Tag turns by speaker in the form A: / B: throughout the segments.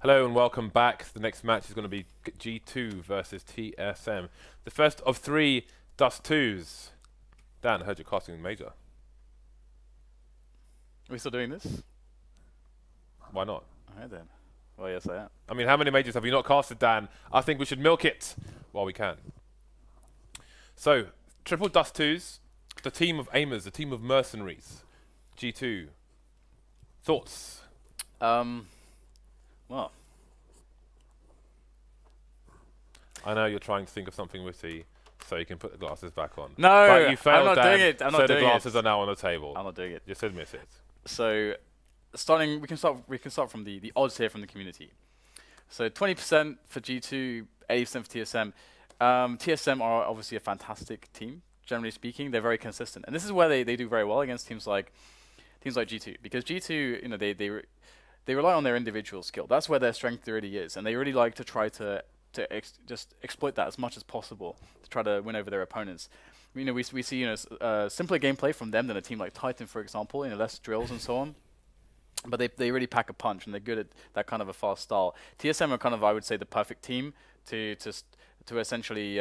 A: Hello and welcome back. The next match is going to be G2 versus TSM. The first of 3 Dust 2s. Dan, I heard you're casting Major.
B: Are we still doing this?
A: Why not?
B: Alright then. Well, yes I am.
A: I mean, how many Majors have you not casted, Dan? I think we should milk it while we can. So, triple Dust 2s. The team of aimers, the team of mercenaries. G2. Thoughts?
B: Well.
A: I know you're trying to think of something witty, so you can put the glasses back on.
B: No,
A: but you failed,
B: I'm not
A: Dan,
B: doing it. I'm not
A: so
B: doing
A: the glasses
B: it.
A: are now on the table.
B: I'm not doing it.
A: Just admit it.
B: So, we can start from the odds here from the community. So 20% for G2, 80% for TSM. TSM are obviously a fantastic team. Generally speaking, they're very consistent, and this is where they do very well against teams like G2, because G2, you know, they rely on their individual skill. That's where their strength really is, and they really like to try to just exploit that as much as possible to try to win over their opponents. You know, we see, you know, simpler gameplay from them than a team like Titan, for example. You know, less drills and so on. But they really pack a punch, and they're good at that kind of a fast style. TSM are kind of, I would say, the perfect team to essentially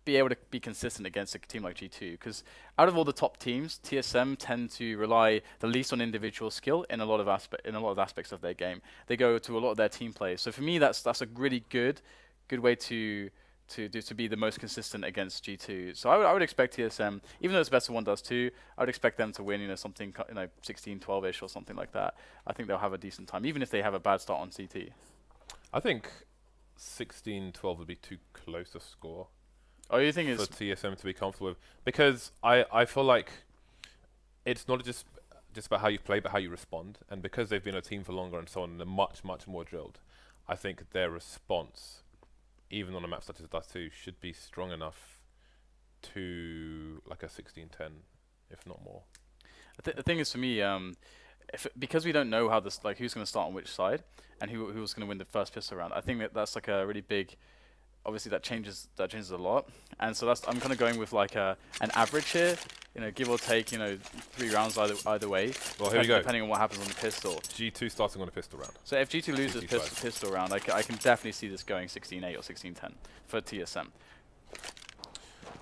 B: be able to be consistent against a team like G2, because out of all the top teams, TSM tend to rely the least on individual skill in a lot of aspects of their game. They go to a lot of their team play. So for me, that's a really good way to be the most consistent against G2. So I would expect TSM, even though it's best of 1 does 2, I would expect them to win, you know, something 16-12ish or something like that. I think they'll have a decent time, even if they have a bad start on CT.
A: I think 16-12 would be too close a score.
B: Oh, you think it's
A: for TSM to be comfortable with? Because I feel like it's not just about how you play, but how you respond. And because they've been a team for longer and so on, and they're much more drilled, I think their response, even on a map such as Dust 2, should be strong enough to like a 16-10, if not more.
B: The thing is, for me, because we don't know how this, like, who's going to start on which side and who's going to win the first pistol round, I think that's like a really big. Obviously, that changes a lot, and so I'm kind of going with like an average here, you know, give or take, you know, 3 rounds either way.
A: Well, here we go.
B: Depending on what happens on the pistol.
A: G2 starting on a pistol round.
B: So if G2 loses pistol round, I can definitely see this going 16-8 or 16-10 for TSM.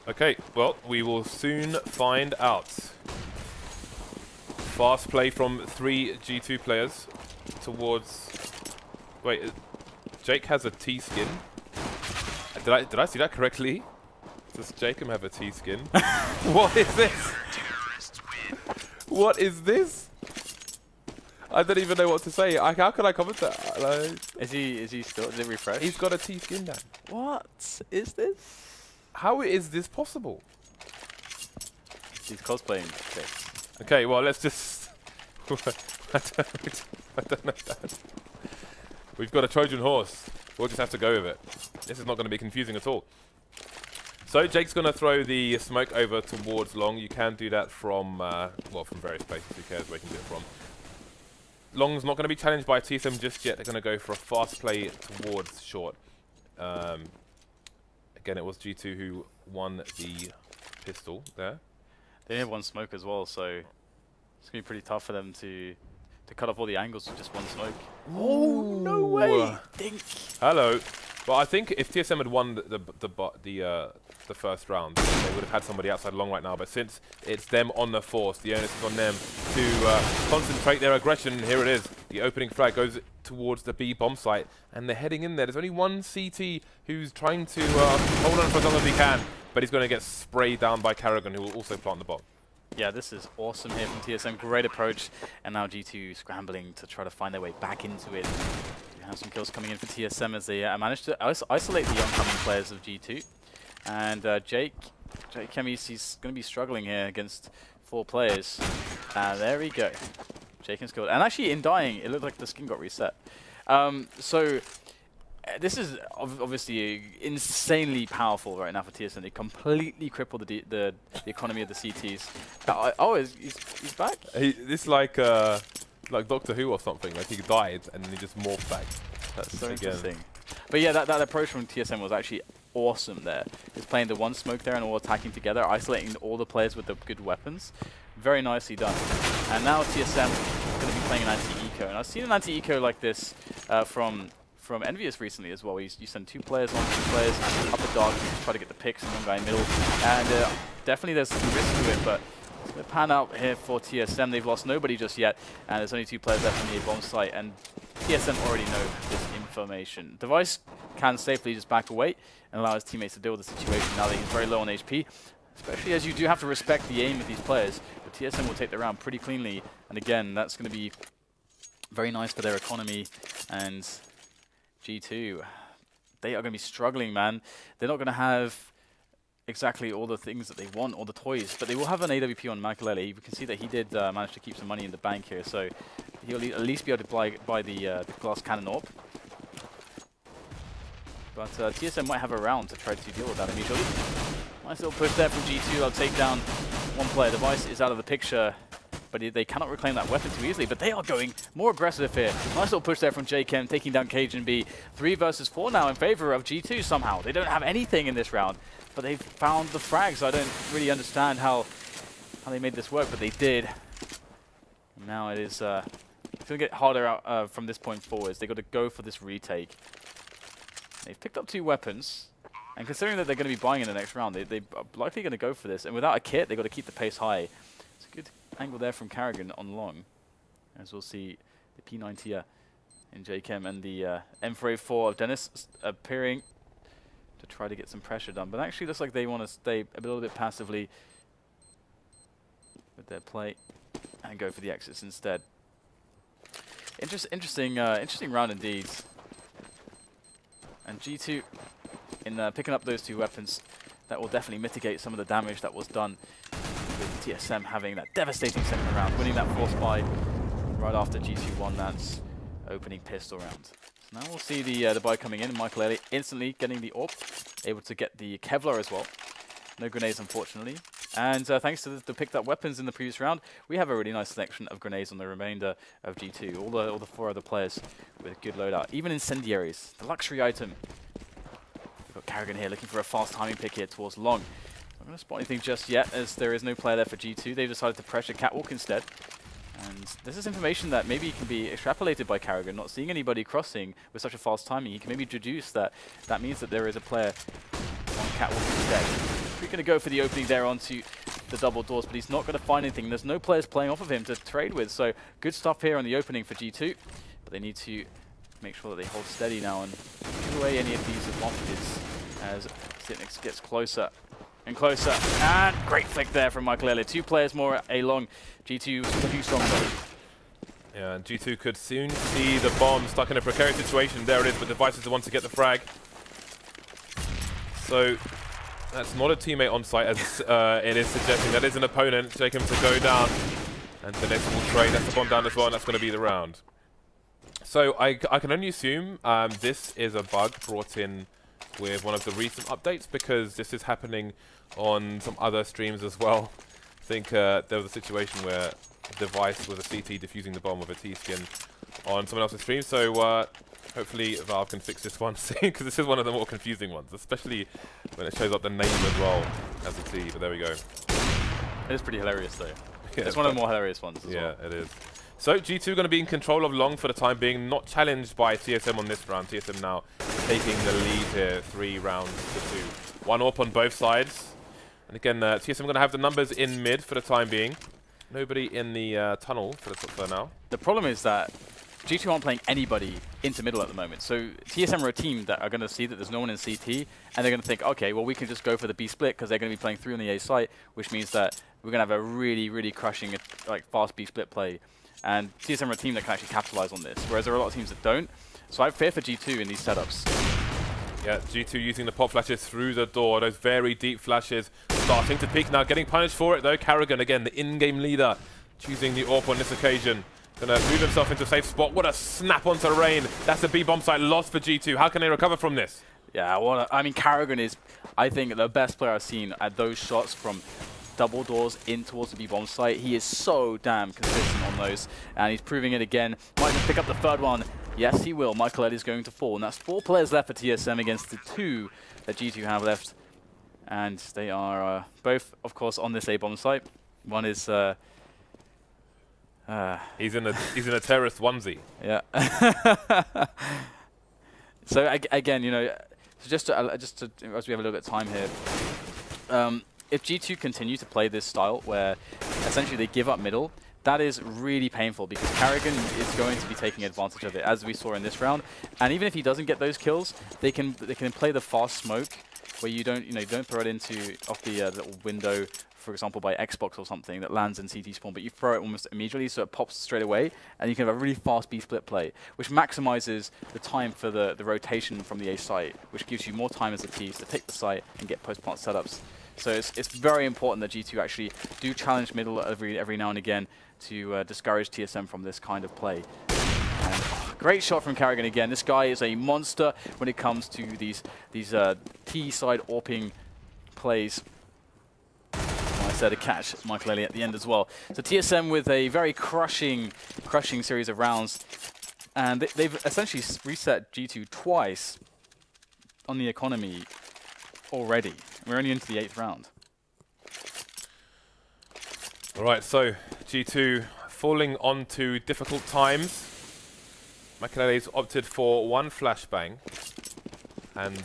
A: Okay, well, we will soon find out. Fast play from 3 G2 players towards. Wait, Jake has a T skin. Did I see that correctly? Does Jacob have a T skin? What is this? What is this? I don't even know what to say. How can I comment that? Like,
B: is he still? Is it refreshed?
A: He's got a T skin down.
B: What is this?
A: How is this possible?
B: He's cosplaying this.
A: Okay, well, let's just. I don't know that. We've got a Trojan horse. We'll just have to go with it. This is not going to be confusing at all. So Jake's going to throw the smoke over towards long. You can do that from, well, from various places. Who cares where you can do it from. Long's not going to be challenged by TSM just yet. They're going to go for a fast play towards short. Again, it was G2 who won the pistol there.
B: They have 1 smoke as well, so it's going to be pretty tough for them to cut off all the angles with just 1 smoke. Oh, no way! Dink.
A: Hello. Well, I think if TSM had won the first round, they would have had somebody outside long right now. But since it's them on the force, the onus is on them to concentrate their aggression. Here it is. The opening frag goes towards the B bomb site, and they're heading in there. There's only 1 CT who's trying to hold on for as long as he can, but he's going to get sprayed down by Karrigan, who will also plant the bomb.
B: Yeah, this is awesome here from TSM. Great approach. And now G2 scrambling to try to find their way back into it. We have some kills coming in for TSM as they manage to isolate the oncoming players of G2. And Jake Chemis, he's going to be struggling here against 4 players. There we go. Jake is killed. And actually, in dying, it looked like the skin got reset. This is obviously insanely powerful right now for TSM. They completely crippled the economy of the CTs. Oh, he's back?
A: This like Doctor Who or something. Like he died and then he just morphed back.
B: That's so interesting. But yeah, that approach from TSM was actually awesome there. He's playing the 1 smoke there and all attacking together, isolating all the players with the good weapons. Very nicely done. And now TSM is going to be playing an anti-eco anti-eco, and I've seen an anti-eco like this from Envious recently as well. You send 2 players on, 2 players up the dark, try to get the picks, and 1 guy in the middle, and definitely there's some risk to it, but it's going to pan out here for TSM. They've lost nobody just yet, and there's only 2 players left on the A-bomb site, and TSM already know this information. Device can safely just back away and allow his teammates to deal with the situation now that he's very low on HP, especially as you do have to respect the aim of these players. But TSM will take the round pretty cleanly, and again, that's going to be very nice for their economy. And G2, they are going to be struggling, man. They're not going to have exactly all the things that they want, all the toys, but they will have an AWP on Makalele. We can see that he did manage to keep some money in the bank here, so he'll at least be able to buy the glass cannon AWP. But TSM might have a round to try to deal with that immediately. Nice little push there from G2. I'll take down 1 player. Device is out of the picture, but they cannot reclaim that weapon too easily. But they are going more aggressive here. Nice little push there from JChem, taking down Cajun B. 3 versus 4 now in favor of G2 somehow. They don't have anything in this round, but they've found the frags. I don't really understand how they made this work, but they did. Now it is going to get harder out from this point forwards. They've got to go for this retake. They've picked up 2 weapons, and considering that they're going to be buying in the next round, they are likely going to go for this. And without a kit, they've got to keep the pace high. It's a good angle there from Carrigan on long, as we'll see the P90 in JChem and the M4A4 of Dennis appearing to try to get some pressure done. But actually looks like they want to stay a little bit passively with their play and go for the exits instead. Interesting round indeed. And G2, in picking up those 2 weapons, that will definitely mitigate some of the damage that was done with TSM having that devastating second round, winning that 4th buy right after G2 won that opening pistol round. So now we'll see the buy coming in, and Makalele instantly getting the AWP, able to get the Kevlar as well. No grenades, unfortunately. And thanks to the picked up weapons in the previous round, we have a really nice selection of grenades on the remainder of G2. All the 4 other players with good loadout. Even incendiaries, the luxury item. We've got Carrigan here looking for a fast timing pick here towards long. I'm not going to spot anything just yet, as there is no player there for G2. They've decided to pressure Catwalk instead. And this is information that maybe can be extrapolated by Carrigan. Not seeing anybody crossing with such a fast timing, he can maybe deduce that that means that there is a player on Catwalk instead. We're going to go for the opening there onto the double doors, but he's not going to find anything. There's no players playing off of him to trade with, so good stuff here on the opening for G2. But they need to make sure that they hold steady now and give away any of these advantages as Sitnix gets closer and closer. And great flick there from Makalele. 2 players more A long. G2 looking strong though.
A: Yeah, and G2 could soon see the bomb stuck in a precarious situation. There it is, but Device is the one to get the frag. So that's not a teammate on site, as it is suggesting. That is an opponent. Take him to go down. And Vanessa will trade. That's the bomb down as well, and that's going to be the round. So I can only assume this is a bug brought in with one of the recent updates, because this is happening on some other streams as well. I think there was a situation where a Device with a CT defusing the bomb with a T-skin on someone else's stream. So hopefully Valve can fix this one soon, because this is one of the more confusing ones, especially when it shows up the name as well as a T. But there we go.
B: It is pretty hilarious though.
A: Yeah,
B: it's one of the more hilarious ones as well.
A: Yeah, it is. So G2 going to be in control of long for the time being, not challenged by TSM on this round. TSM now taking the lead here, 3 rounds to 2. 1 AWP on both sides. And again, TSM going to have the numbers in mid for the time being. Nobody in the tunnel for now.
B: The problem is that G2 aren't playing anybody into middle at the moment. So TSM are a team that are going to see that there's no one in CT, and they're going to think, okay, well, we can just go for the B split because they're going to be playing 3 on the A site, which means that we're going to have a really, really crushing, fast B split play. And TSM are a team that can actually capitalize on this, whereas there are a lot of teams that don't. So I fear for G2 in these setups.
A: Yeah, G2 using the pop flashes through the door. Those very deep flashes starting to peak now. Getting punished for it, though. Carrigan, again, the in-game leader, choosing the AWP on this occasion. Gonna move himself into a safe spot. What a snap onto Rain. That's a B-bomb site lost for G2. How can they recover from this?
B: Yeah, well, I mean, Carrigan is, I think, the best player I've seen at those shots from double doors in towards the B-bomb site. He is so damn consistent on those, and he's proving it again. Might just pick up the 3rd one. Yes, he will. Makalele is going to fall, and that's 4 players left for TSM against the 2 that G2 have left. And they are both, of course, on this A-bomb site. One is
A: He's in a terrorist onesie.
B: Yeah. So again, you know, so just to as we have a little bit of time here, if G2 continue to play this style where essentially they give up middle, that is really painful because Karrigan is going to be taking advantage of it, as we saw in this round. And even if he doesn't get those kills, they can play the fast smoke where you don't throw it into off the little window, for example, by Xbox or something that lands in CT spawn, but you throw it almost immediately so it pops straight away, and you can have a really fast B-split play, which maximizes the time for the rotation from the A site, which gives you more time as a team to take the site and get post-plant setups. So it's very important that G2 actually do challenge middle every now and again to discourage TSM from this kind of play. And, great shot from Karrigan again. This guy is a monster when it comes to these T-side AWPing plays. I said to catch Michael Elliott at the end as well. So TSM with a very crushing series of rounds, and they've essentially reset G2 twice on the economy already. We're only into the 8th round.
A: All right, so G2 falling onto difficult times. Makelele's opted for one flashbang, and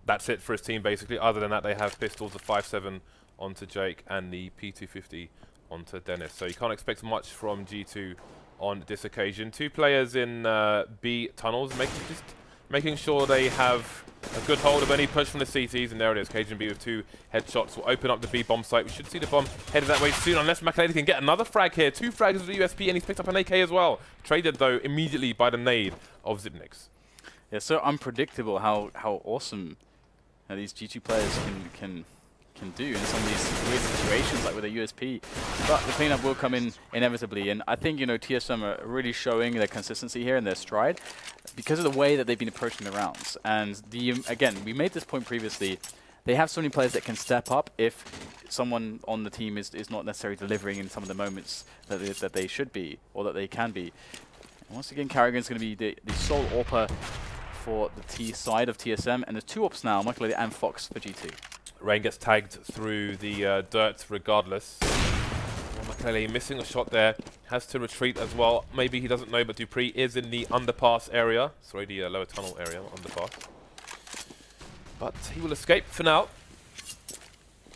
A: that's it for his team basically. Other than that, they have pistols, the 5.7 onto Jake and the P250 onto Dennis. So you can't expect much from G2 on this occasion. 2 players in B tunnels, making sure they have a good hold of any push from the CTs, and there it is. Cajun B with 2 headshots will open up the B bomb site. We should see the bomb headed that way soon, unless Makelele can get another frag here. 2 frags with the USP, and he's picked up an AK as well. Traded though immediately by the nade of Zipnix.
B: Yeah, so unpredictable how awesome these G2 players can do in some of these weird situations, like with a USP. But the cleanup will come in inevitably, and I think, you know, TSM are really showing their consistency here and their stride because of the way that they've been approaching the rounds. And again, we made this point previously, they have so many players that can step up if someone on the team is not necessarily delivering in some of the moments that they should be, or that they can be. And once again, Karrigan's going to be the sole AWPer for the T side of TSM, and there's 2 AWPs now, Michael and Fox for G2.
A: Rain gets tagged through the dirt regardless. Makelele missing a shot there, has to retreat as well. Maybe he doesn't know, but Dupree is in the underpass area. Sorry, the lower tunnel area, not underpass. But he will escape for now.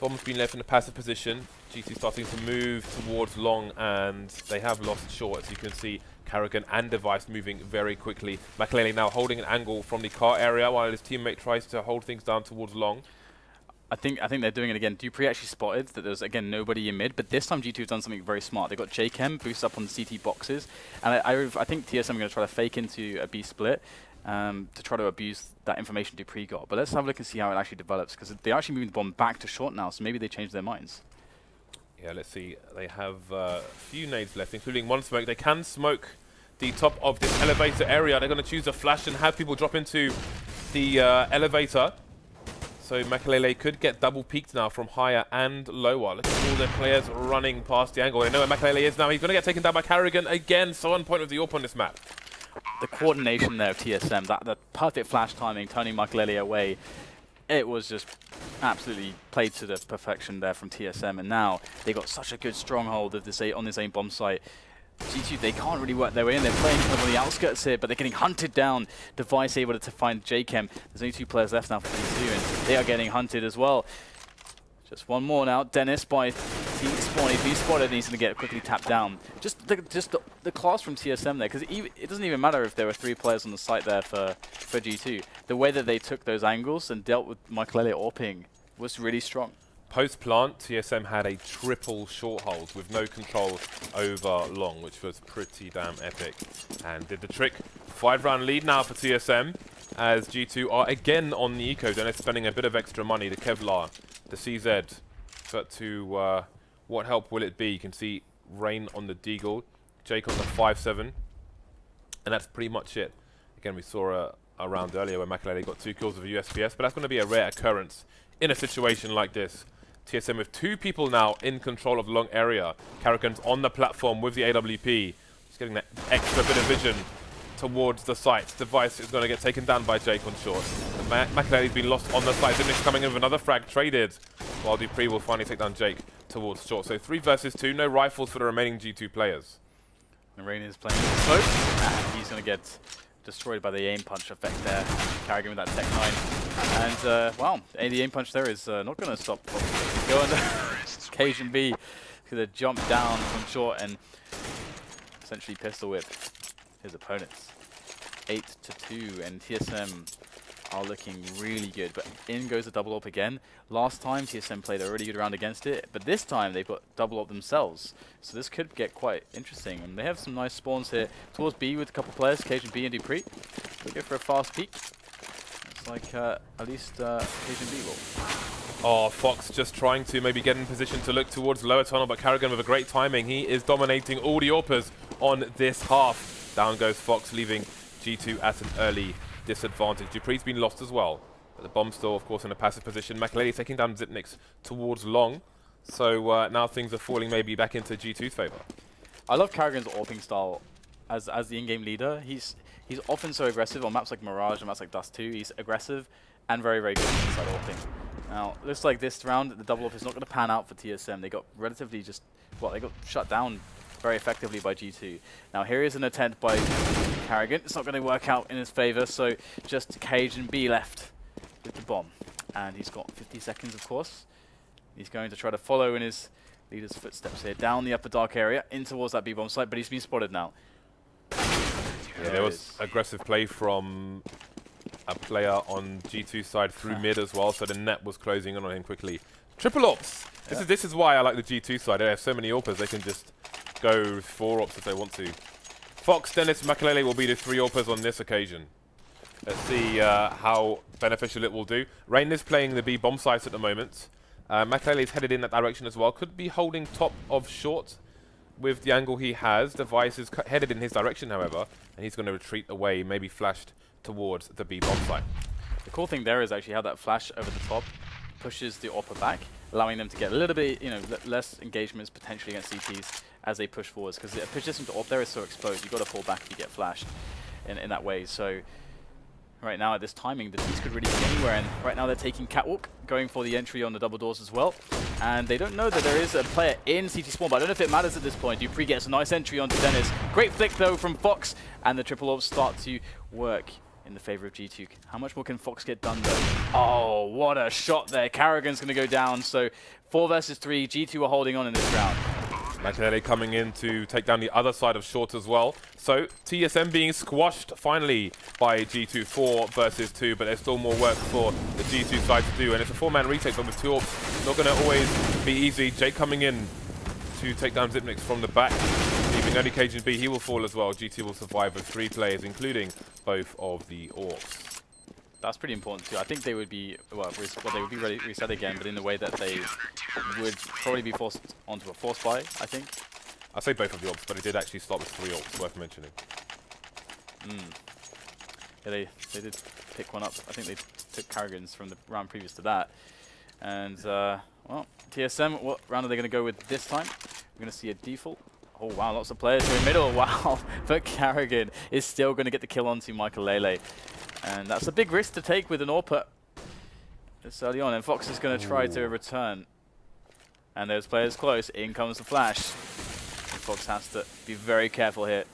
A: Bomb's been left in a passive position. GT starting to move towards long, and they have lost short, as you can see. Karrigan and Device moving very quickly. Makelele now holding an angle from the car area while his teammate tries to hold things down towards long.
B: I think they're doing it again. Dupree actually spotted that there's, again, nobody in mid, but this time G2 have done something very smart. They got JChem boost up on the CT boxes, and I think TSM are going to try to fake into a B split to try to abuse that information Dupree got. But let's have a look and see how it actually develops, because they're actually moving the bomb back to short now, so maybe they changed their minds.
A: Yeah, let's see. They have a few nades left, including one smoke. They can smoke the top of this elevator area. They're going to choose a flash and have people drop into the elevator. So Makelele could get double peaked now from higher and lower. Look at all their players running past the angle. They know where Makelele is now. He's going to get taken down by Karrigan again. So on point with the AWP on this map.
B: The coordination there of TSM, that perfect flash timing, turning Makelele away, it was just absolutely played to the perfection there from TSM. And now they got such a good stronghold of this on this aim bomb site. G2, they can't really work their way in. They're playing kind of on the outskirts here, but they're getting hunted down. Device able to find JChem. There's only 2 players left now for G2, and they are getting hunted as well. Just one more now. Dennis by Team Spawn. If he's spotted, he's going to get quickly tapped down. Just the class from TSM there, because it doesn't even matter if there were 3 players on the site there for G2. The way that they took those angles and dealt with Makelele AWPing was really strong.
A: Post-plant, TSM had a triple short hold with no control over long, which was pretty damn epic, and did the trick. 5-round lead now for TSM, as G2 are again on the eco. Dennis spending a bit of extra money, the Kevlar, the CZ, but to what help will it be? You can see Rain on the Deagle, Jake on the 5.7, and that's pretty much it. Again, we saw a round earlier where Makelele got 2 kills with a USPS, but that's going to be a rare occurrence in a situation like this. TSM with 2 people now in control of the long area. Karrigan's on the platform with the AWP. Just getting that extra bit of vision towards the site. Device is going to get taken down by Jake on short. Makelele's been lost on the site. Zipnix coming in with another frag traded while Dupree will finally take down Jake towards short. So 3 versus 2, no rifles for the remaining G2 players.
B: And Rain is playing with smoke, and he's going to get destroyed by the aim punch effect there. Carrigan with that Tech 9. And, wow, the aim punch there is not going to stop. Go under Cage and B. He's going to jump down from short and essentially pistol whip his opponents. 8-2, and TSM are looking really good, but in goes the double up again. Last time TSM played a really good round against it, but this time they've got double up themselves, so this could get quite interesting. And they have some nice spawns here towards B with a couple players, Cage and B and Dupree. We'll go for a fast peek. Looks like at least Cage and B will.
A: Oh, Fox just trying to maybe get in position to look towards lower tunnel, but Carrigan with a great timing. He is dominating all the AWPers on this half. Down goes Fox, leaving G2 at an early disadvantage. Dupree's been lost as well, but the bomb's still, of course, in a passive position. Makaleli taking down Zipnix towards long, so now things are falling maybe back into G2's favor.
B: I love Carrigan's AWPing style as the in-game leader. He's often so aggressive on maps like Mirage and maps like Dust 2. He's aggressive and very, very good inside AWPing. Now, looks like this round, the double up is not going to pan out for TSM. They got relatively just, well, they got shut down very effectively by G2. Now, here is an attempt by Carrigan. It's not going to work out in his favor, so just Cage and B left with the bomb. And he's got 50 seconds, of course. He's going to try to follow in his leader's footsteps here, down the upper dark area, in towards that B-bomb site, but he's been spotted now.
A: Yeah, there was aggressive play from a player on G2 side through mid as well, so the net was closing in on him quickly. Triple ops! Yeah. This is why I like the G2 side. They have so many AWPers, they can just go 4 ops if they want to. Fox, Dennis, Makaleli will be the 3 AWPers on this occasion. Let's see how beneficial it will do. Rain is playing the B bomb sites at the moment. Makaleli is headed in that direction as well. Could be holding top of short with the angle he has. Device is headed in his direction, however, and he's going to retreat away, maybe flashed towards the B bomb site.
B: The cool thing there is actually how that flash over the top pushes the AWPer back, allowing them to get a little bit, less engagements potentially against CTs as they push forwards, because the position to AWP there is so exposed. You've got to pull back if you get flashed in that way. So right now at this timing, the T's could really be anywhere, and right now they're taking Catwalk, going for the entry on the double doors as well. And they don't know that there is a player in CT spawn, but I don't know if it matters at this point. Dupree gets a nice entry onto Dennis. Great flick though from Fox, and the triple ops start to work in the favor of G2. How much more can Fox get done though? Oh, what a shot there. Carrigan's going to go down. So 4 versus 3, G2 are holding on in this round.
A: Makaleli coming in to take down the other side of short as well. So TSM being squashed finally by G2, 4 versus 2, but there's still more work for the G2 side to do. And it's a 4-man retake, but with 2 AWPs, not going to always be easy. Jake coming in to take down Zipnix from the back, leaving only Cage and B. He will fall as well. G2 will survive with 3 players, including both of the AWPs.
B: That's pretty important too. I think they would be, well, they would be ready to reset again, but in the way that they would probably be forced onto a force buy, I think.
A: I'd say both of the AWPs, but it did actually start with 3 AWPs, worth mentioning.
B: Yeah, they did pick one up. I think they took Carrigan's from the round previous to that. And, well, TSM, what round are they going to go with this time? We're going to see a default. Oh, wow, lots of players here in middle. Wow, but Carrigan is still going to get the kill onto Makaleli. And that's a big risk to take with an AWPer this early on. And Fox is going to try to return. And there's players close. In comes the flash. And Fox has to be very careful here.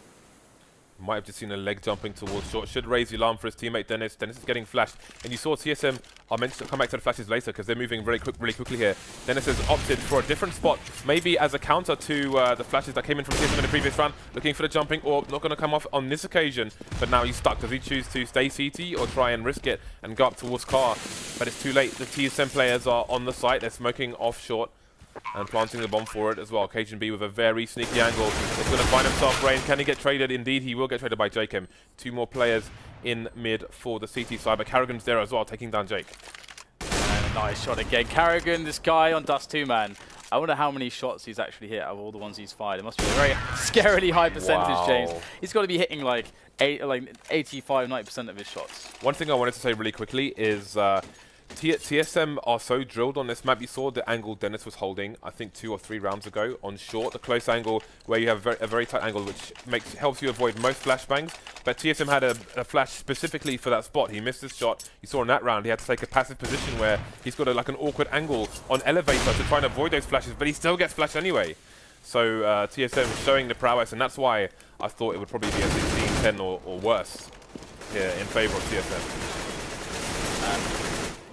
A: Might have just seen a leg jumping towards short. Should raise the alarm for his teammate Dennis. Dennis is getting flashed. And you saw TSM are meant to come back to the flashes later because they're moving really quickly here. Dennis has opted for a different spot, maybe as a counter to the flashes that came in from TSM in the previous round. Looking for the jumping orb, not going to come off on this occasion. But now he's stuck. Does he choose to stay CT or try and risk it and go up towards car? But it's too late. The TSM players are on the site. They're smoking off short and planting the bomb for it as well. Cage and B with a very sneaky angle. He's going to find himself Rain. Can he get traded? Indeed, he will get traded by Jakem. 2 more players in mid for the CT side, but Carrigan's there as well, taking down Jake.
B: And a nice shot again. Carrigan, this guy on Dust 2, man. I wonder how many shots he's actually hit out of all the ones he's fired. It must be a very scarily high percentage, James. He's got to be hitting like 85, 90% of his shots.
A: One thing I wanted to say really quickly is TSM are so drilled on this map. You saw the angle Dennis was holding, I think 2 or 3 rounds ago, on short, the close angle where you have a very tight angle, which helps you avoid most flashbangs. But TSM had a flash specifically for that spot. He missed his shot. You saw in that round he had to take a passive position where he's got like an awkward angle on elevator to try and avoid those flashes, but he still gets flashed anyway. So TSM showing the prowess, and that's why I thought it would probably be a 16-10 or worse here in favor of TSM.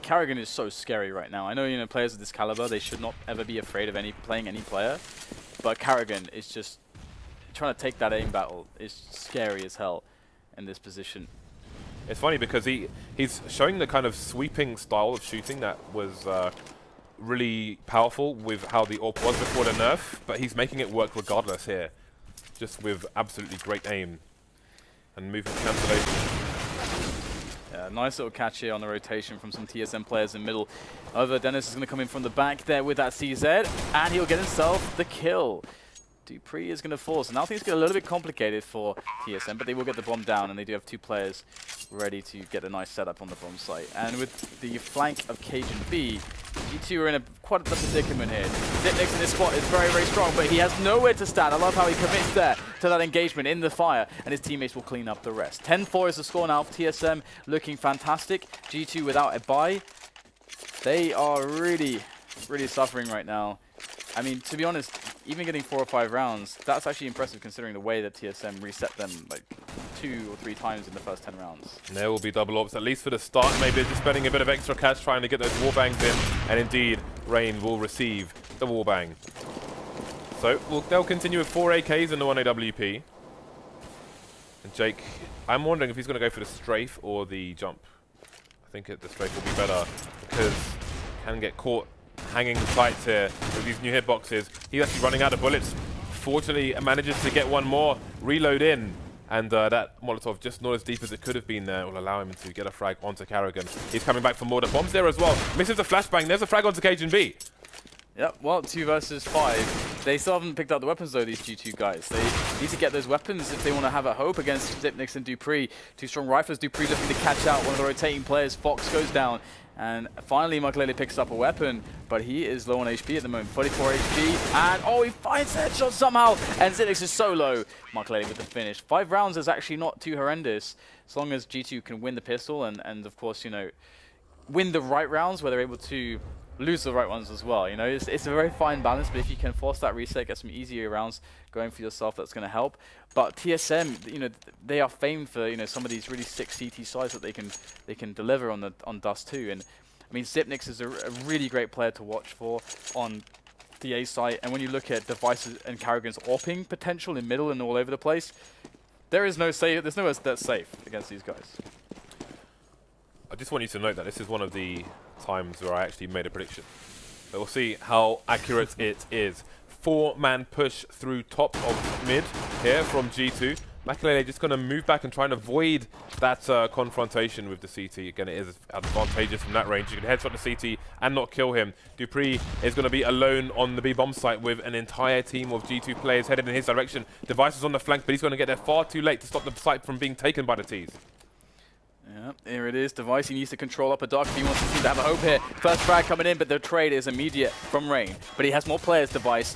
B: Karrigan is so scary right now. I know, you know, players of this caliber, they should not ever be afraid of playing any player, but Karrigan is just trying to take that aim battle. Is scary as hell in this position.
A: It's funny because he's showing the kind of sweeping style of shooting that was really powerful with how the AWP was before the nerf, but he's making it work regardless here, just with absolutely great aim and movement cancellation.
B: Yeah, nice little catch here on the rotation from some TSM players in middle. However, Dennis is going to come in from the back there with that CZ, and he'll get himself the kill. dupreeh is going to fall, so now things get a little bit complicated for TSM, but they will get the bomb down, and they do have 2 players ready to get a nice setup on the bomb site. And with the flank of Cajun B, G2 are in quite a predicament here. Zipnix in this spot is very, very strong, but he has nowhere to stand. I love how he commits there to that engagement in the fire, and his teammates will clean up the rest. 10-4 is the score now for TSM, looking fantastic. G2 without a buy. They are really, really suffering right now. I mean, to be honest, even getting 4 or 5 rounds, that's actually impressive considering the way that TSM reset them like 2 or 3 times in the first 10 rounds. And
A: there will be double ops, at least for the start. Maybe they're just spending a bit of extra cash trying to get those warbangs in, and indeed, Rain will receive the warbang. So they'll continue with 4 AKs in the 1 AWP. And Jake, I'm wondering if he's going to go for the strafe or the jump. I think the strafe will be better because he can get caught hanging tight here with these new hitboxes. He's actually running out of bullets. Fortunately, manages to get one more reload in, and that Molotov, just not as deep as it could have been there, will allow him to get a frag onto Karrigan. He's coming back for more. The bombs there as well. Misses the flashbang. There's a frag onto Cajun B.
B: Yep, well, 2 versus 5. They still haven't picked up the weapons though, these G2 guys. They need to get those weapons if they want to have a hope against Zipnix and dupreeh. 2 strong rifles. dupreeh looking to catch out one of the rotating players. Fox goes down. And finally, Makelele picks up a weapon, but he is low on HP at the moment. 44 HP, and oh, he finds a headshot somehow, and Zipnix is so low. Makelele with the finish. 5 rounds is actually not too horrendous, as long as G2 can win the pistol, and of course, you know, win the right rounds where they're able to lose the right ones as well. You know, it's a very fine balance, but if you can force that reset, get some easier rounds going for yourself, that's going to help. But TSM, you know, they are famed for, you know, some of these really sick CT sides that they can deliver on Dust 2. And I mean, Zipnix is a really great player to watch for on the A site. And when you look at Devices and Karrigan's AWPing potential in middle and all over the place, there's nowhere that's safe against these guys.
A: I just want you to note that this is one of the times where I actually made a prediction. But we'll see how accurate it is. 4-man push through top of mid here from G2. Makelele just going to move back and try and avoid that confrontation with the CT. Again, it is advantageous from that range. You can headshot the CT and not kill him. dupreeh is going to be alone on the B-bomb site with an entire team of G2 players headed in his direction. Device is on the flank, but he's going to get there far too late to stop the site from being taken by the Ts.
B: Yeah, here it is. Device, he needs to control up a dark if he wants to seem to have a hope here. First frag coming in, but the trade is immediate from Rain. But he has more players, Device,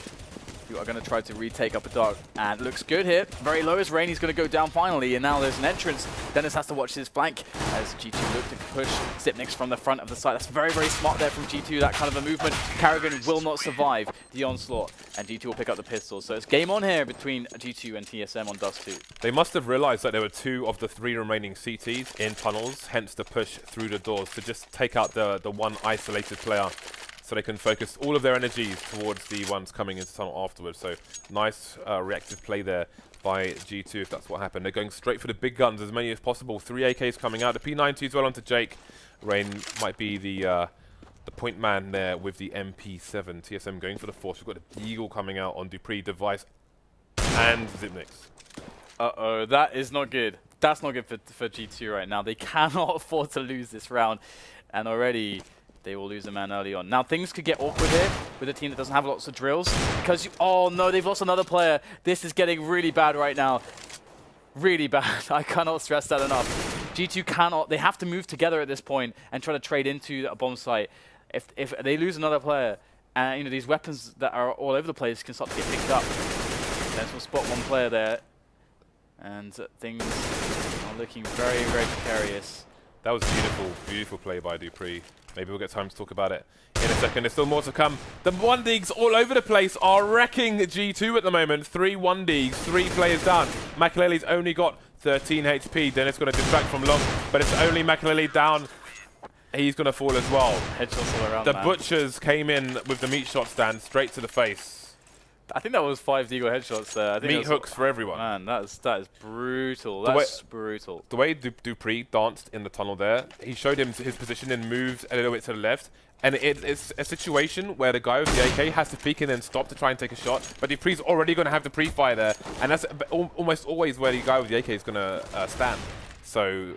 B: who are going to try to retake up a dark. And looks good here. Very low as Rain. He's going to go down finally. And now there's an entrance. Dennis has to watch his flank as G2 look to push Zipnix from the front of the site. That's very, very smart there from G2, that kind of a movement. Karrigan will not survive the onslaught, and G2 will pick up the pistol. So it's game on here between G2 and TSM on Dust 2.
A: They must have realized that there were 2 of the 3 remaining CTs in tunnels, hence the push through the doors to just take out the one isolated player, so they can focus all of their energies towards the ones coming into tunnel afterwards. So nice reactive play there by G2 if that's what happened. They're going straight for the big guns, as many as possible. 3 AKs coming out. The P90 as well onto Jake. Rain might be the point man there with the MP7. TSM going for the force. We've got the Eagle coming out on dupreeh, Device, and Zipnix.
B: Uh-oh, that is not good. That's not good for G2 right now. They cannot afford to lose this round, and already they will lose a man early on. Now, things could get awkward here with a team that doesn't have lots of drills. Because, oh no, they've lost another player. This is getting really bad right now. Really bad. I cannot stress that enough. G2 cannot, they have to move together at this point and try to trade into a bomb site. If they lose another player, and these weapons that are all over the place can start to get picked up. Then we'll spot one player there, and things are looking very, very precarious.
A: That was beautiful, beautiful play by dupreeh. Maybe we'll get time to talk about it in a second. There's still more to come. The 1Digs all over the place are wrecking G2 at the moment. 3 1Digs, 3 players down. Makalele's only got 13 HP. Dennis going to distract from long, but it's only Makalele down. He's going to fall as well.
B: Headshots all around,
A: The
B: man.
A: Butchers came in with the meat shot stand straight to the face.
B: I think that was 5 Deagle headshots there. I think
A: Meat hooks for everyone.
B: Man, that is brutal. That's brutal.
A: The way dupreeh danced in the tunnel there, he showed him his position and moved a little bit to the left. And it's a situation where the guy with the AK has to peek and then stop to try and take a shot. But dupreeh's already going to have the pre-fire there. And that's almost always where the guy with the AK is going to stand. So,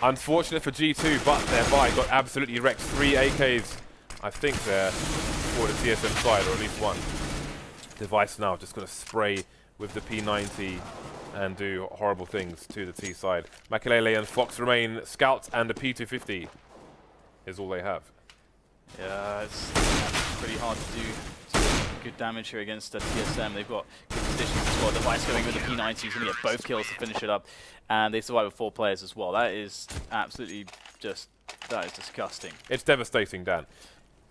A: unfortunate for G2, but thereby got absolutely wrecked. 3 AKs, I think, there for the TSM side, or at least one. Device now just going to spray with the P90 and do horrible things to the T side. Makalele and Fox remain scouts, and the P250 is all they have.
B: Yeah, it's pretty hard to do good damage here against TSM. They've got good positions as well. Device going with the P90, he's going to get both kills to finish it up, and they survive with 4 players as well. That is absolutely just, that is disgusting.
A: It's devastating, Dan.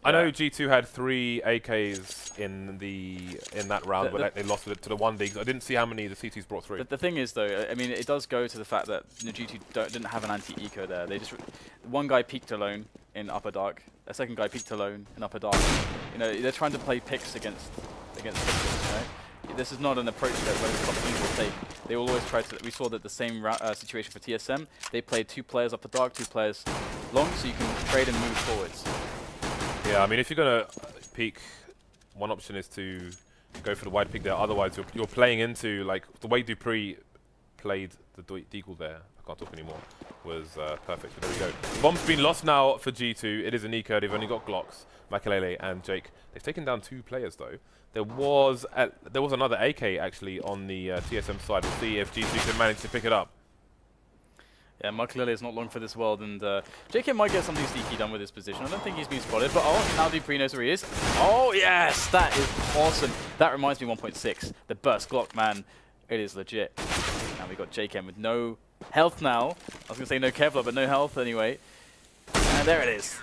A: I know G2 had 3 AKs in that round, but they lost it to the 1Digs. I didn't see how many the CTs brought through.
B: The thing is, though, I mean, it does go to the fact that G2 didn't have an anti-eco there. They just one guy peeked alone in upper dark, a second guy peeked alone in upper dark. They're trying to play picks against picks, This is not an approach that most top teams will take. They will always try to. We saw that the same situation for TSM. They played 2 players upper dark, 2 players long, so you can trade and move forwards.
A: Yeah, I mean, if you're going to peek, one option is to go for the wide peek there. Otherwise, you're playing into, like, the way dupreeh played the deagle there, I can't talk anymore, was perfect. But there we go. Bomb's been lost now for G2. It is an eco. They've only got Glocks, Makalele and Jake. They've taken down 2 players, though. There was another AK, actually, on the TSM side. We'll see if G2 can manage to pick it up.
B: Yeah, Makalele is not long for this world, and JK might get something sneaky done with his position. I don't think he's been spotted, but now dupreeh knows where he is. Oh, yes! That is awesome. That reminds me 1.6. The burst Glock, man. It is legit. Now we got JK with no health now. I was going to say no Kevlar, but no health anyway. And there it is.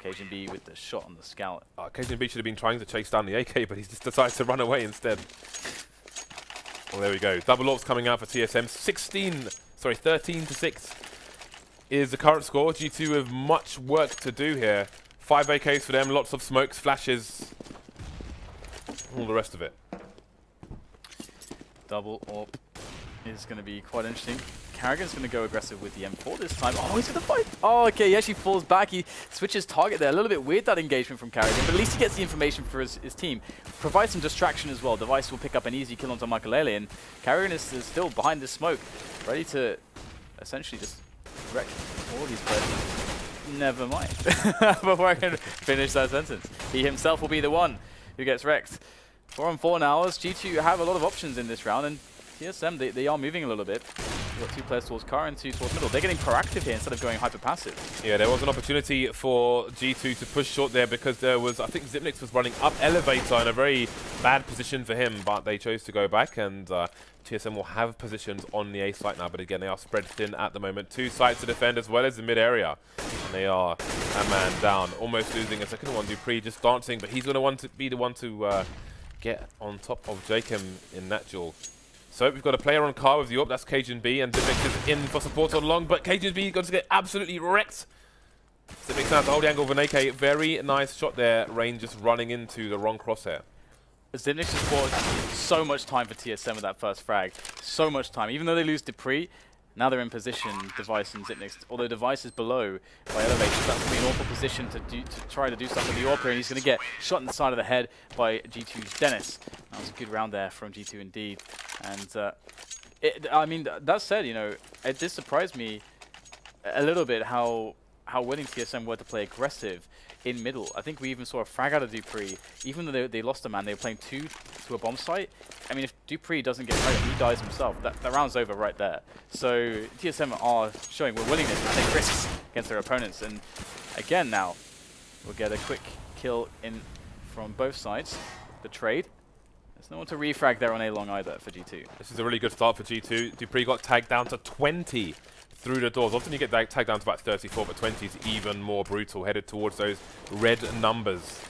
B: Cajun B with the shot on the scout.
A: Cajun B should have been trying to chase down the AK, but he just decides to run away instead. Well, there we go. Double orbs coming out for TSM. 13 to 6 is the current score. G2 have much work to do here. 5 AKs for them, lots of smokes, flashes, all the rest of it.
B: Double orb is going to be quite interesting. Carrigan's going to go aggressive with the M4 this time. Oh, he's going to fight. Oh, okay, he actually falls back. He switches target there. A little bit weird, that engagement from Carrigan, but at least he gets the information for his team. Provides some distraction as well. Device will pick up an easy kill onto Makalele, and Carrigan is still behind this smoke, ready to essentially just wreck all these players. Never mind. Before I can finish that sentence. He himself will be the one who gets wrecked. 4 on 4 now, as G2 have a lot of options in this round, and TSM, they are moving a little bit. We've got 2 players towards car and 2 towards middle. They're getting proactive here instead of going hyper passive. Yeah,
A: there was an opportunity for G2 to push short there because there was, I think Zipnix was running up elevator in a very bad position for him, but they chose to go back, and TSM will have positions on the A site now, but again, they are spread thin at the moment. 2 sites to defend as well as the mid area. And they are a man down, almost losing a second one. dupreeh just dancing, but he's going to want to be the one to get on top of Jacob in that duel. So we've got a player on car with the AWP, that's Cajun B, and Zipnix is in for support on long, but Cajun B is going to get absolutely wrecked. Zipnix now to hold the angle of an AK. Very nice shot there. Rain just running into the wrong crosshair.
B: Zipnix just bought so much time for TSM with that first frag. So much time. Even though they lose dupreeh, now they're in position, Device and Zipnix. Although Device is below by elevators, that's going to be an awful position to try to do something with the AWP, and he's going to get shot in the side of the head by G2's Dennis. That was a good round there from G2 indeed. And I mean, that said, it did surprise me a little bit how willing TSM were to play aggressive. in middle. I think we even saw a frag out of Dupree. Even though they lost a man, they were playing 2 to a bomb site. I mean, if Dupree doesn't get hurt, he dies himself. That round's over right there. So TSM are showing a willingness to take risks against their opponents. And again now, we'll get a quick kill in from both sides. The trade. There's no one to refrag there on A long either for G2.
A: This is a really good start for G2. Dupree got tagged down to 20 through the doors. Often you get tagged down to about 34, but 20 is even more brutal, headed towards those red numbers.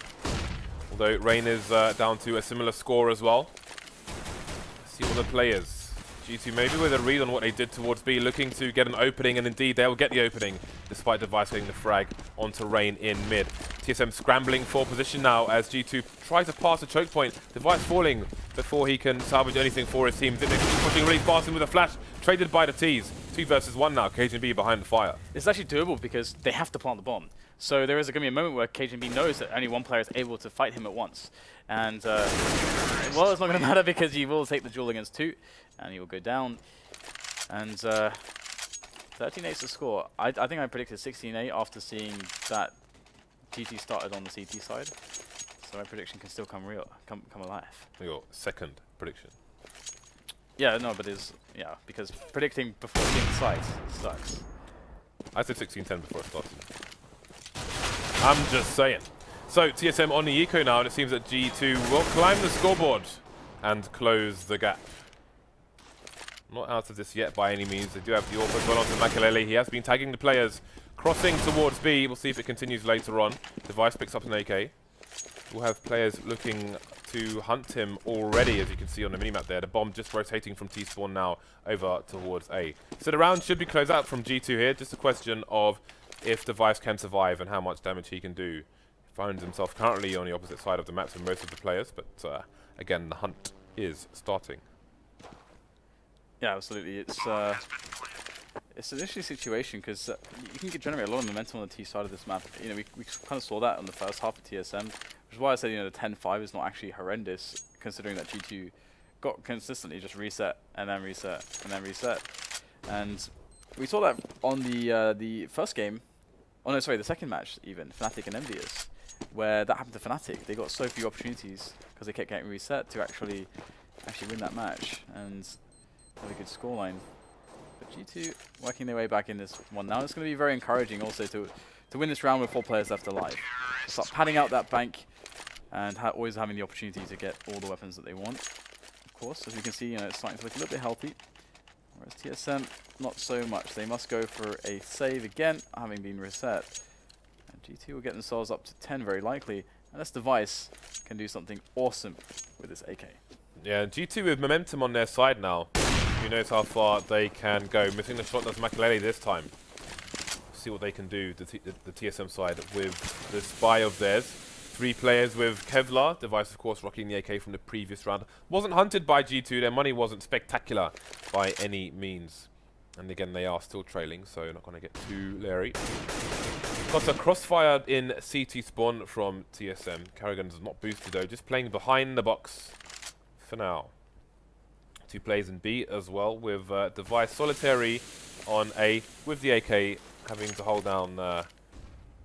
A: Although Rain is down to a similar score as well. Let's see all the players. G2 maybe with a read on what they did towards B, looking to get an opening, and indeed they'll get the opening, despite Device getting the frag onto Rain in mid. TSM scrambling for position now as G2 tries to pass the choke point. Device falling before he can salvage anything for his team. They're pushing really fast in with a flash, traded by the T's. 2 versus 1 now, KGB behind the fire.
B: It's actually doable because they have to plant the bomb. So there is going to be a moment where KGB knows that only one player is able to fight him at once. And, well, it's not going to matter because he will take the duel against 2, and he will go down. And 13-8's the score. I think I predicted 16-8 after seeing that GT started on the CT side. So my prediction can still come alive.
A: Your second prediction.
B: Yeah, no, but yeah, because predicting before seeing the site sucks.
A: I said 16-10 before it started. I'm just saying. So TSM on the eco now, and it seems that G2 will climb the scoreboard and close the gap. Not out of this yet by any means. They do have the AWP as well onto Makalele. He has been tagging the players, crossing towards B. We'll see if it continues later on. Device picks up an AK. We'll have players looking to hunt him already, as you can see on the minimap there. The bomb just rotating from T-spawn now over towards A. So the round should be closed out from G2 here. Just a question of if Device can survive and how much damage he can do. He finds himself currently on the opposite side of the map from most of the players, but again, the hunt is starting.
B: Yeah, absolutely. It's an interesting situation because you can generate a lot of momentum on the T side of this map. You know, we kind of saw that on the first half of TSM, which is why I said, you know, the 10-5 is not actually horrendous, considering that G2 got consistently just reset and then reset and then reset. And we saw that on the first game. Oh no, sorry, the second match even, Fnatic and Envious, where that happened to Fnatic. They got so few opportunities because they kept getting reset to actually win that match and have a good scoreline. But G2 working their way back in this one now. It's going to be very encouraging also to win this round with 4 players left alive. Start padding out that bank and always having the opportunity to get all the weapons that they want. Of course, as you can see, you know, it's starting to look a little bit healthy. Whereas TSM, not so much. They must go for a save again, having been reset. And G2 will get themselves up to 10 very likely. And this Device can do something awesome with this AK.
A: Yeah, G2 with momentum on their side now. Who knows how far they can go. Missing the shot does Makalele this time. See what they can do, the TSM side, with the spy of theirs. 3 players with Kevlar. Device, of course, rocking the AK from the previous round. Wasn't hunted by G2. Their money wasn't spectacular by any means. And again, they are still trailing, so not going to get too leery. Got a crossfire in CT spawn from TSM. Carrigan's not boosted, though. Just playing behind the box for now. 2 plays in B as well, with Device solitary on A, with the AK having to hold down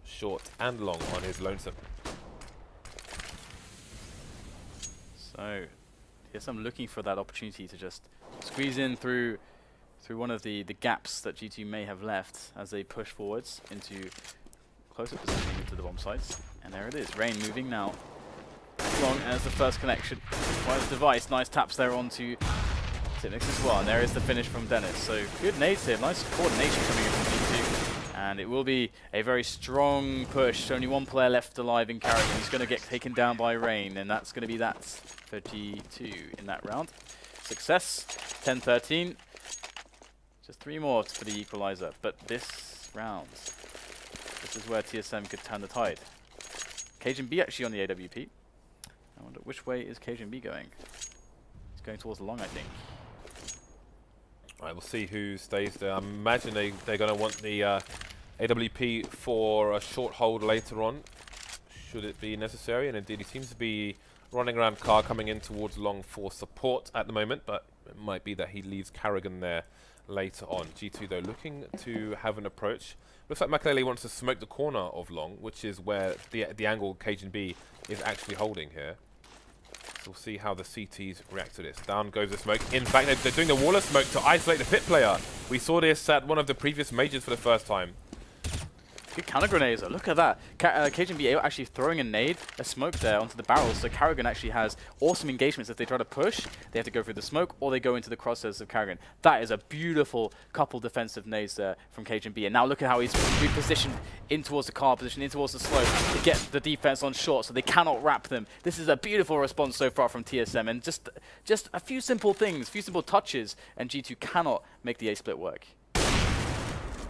A: short and long on his lonesome.
B: So, yes, I'm looking for that opportunity to just squeeze in through one of the gaps that G2 may have left as they push forwards into closer positioning into the bomb sites. And there it is, Rain moving now. As long as the first connection by the Device. Nice taps there onto Tipnix as well. And there is the finish from Dennis. So good nades here, nice coordination coming in from G2. And it will be a very strong push. Only 1 player left alive in Carrigan. He's going to get taken down by Rain, and that's going to be that for G2 in that round. Success, 10-13. Just 3 more for the equalizer. But this round, this is where TSM could turn the tide. Cajun B actually on the AWP. I wonder which way is Cajun B going? He's going towards the long, I think.
A: Alright, we'll see who stays there. I imagine they're going to want the AWP for a short hold later on, should it be necessary. And indeed, he seems to be running around car, coming in towards long for support at the moment. But It might be that he leaves Carrigan there later on. G2 though looking to have an approach. Looks like Makalele wants to smoke the corner of long, which is where the angle KGB is actually holding here. So we'll see how the CTs react to this. Down goes the smoke. In fact, they're doing the wall of smoke to isolate the pit player. We saw this at one of the previous majors for the first time.
B: Good counter grenades though. Look at that. KGB actually throwing a nade, a smoke there onto the barrels. So Carrigan actually has awesome engagements. If they try to push, they have to go through the smoke or they go into the crosshairs of Carrigan. That is a beautiful couple defensive nades there from KGB. And now look at how he's repositioned in towards the car, positioned in towards the slope to get the defense on short so they cannot wrap them. This is a beautiful response so far from TSM. And just a few simple things, a few simple touches, and G2 cannot make the A split work.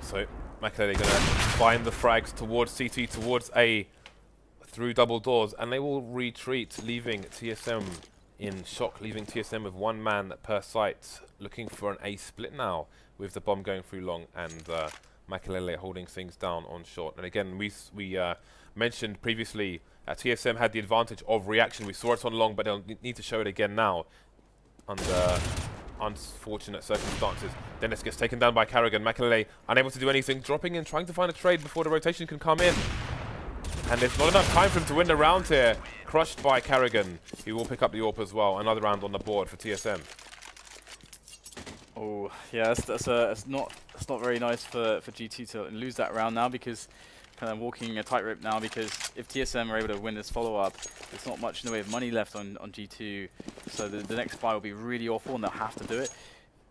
A: So Makalele going to find the frags towards CT, towards A, through double doors, and they will retreat, leaving TSM in shock, leaving TSM with one man per site, looking for an A split now, with the bomb going through long, and Makalele holding things down on short. And again, we mentioned previously that TSM had the advantage of reaction. We saw it on long, but they'll need to show it again now, under unfortunate circumstances. Dennis gets taken down by Carrigan. Makalele unable to do anything, dropping in, trying to find a trade before the rotation can come in. And there's not enough time for him to win the round here. Crushed by Carrigan, who will pick up the AWP as well. Another round on the board for TSM.
B: Oh yeah, that's not very nice for G2 to lose that round now, because kind of walking a tightrope now, because if TSM are able to win this follow-up, there's not much in the way of money left on G2, so the next buy will be really awful and they'll have to do it.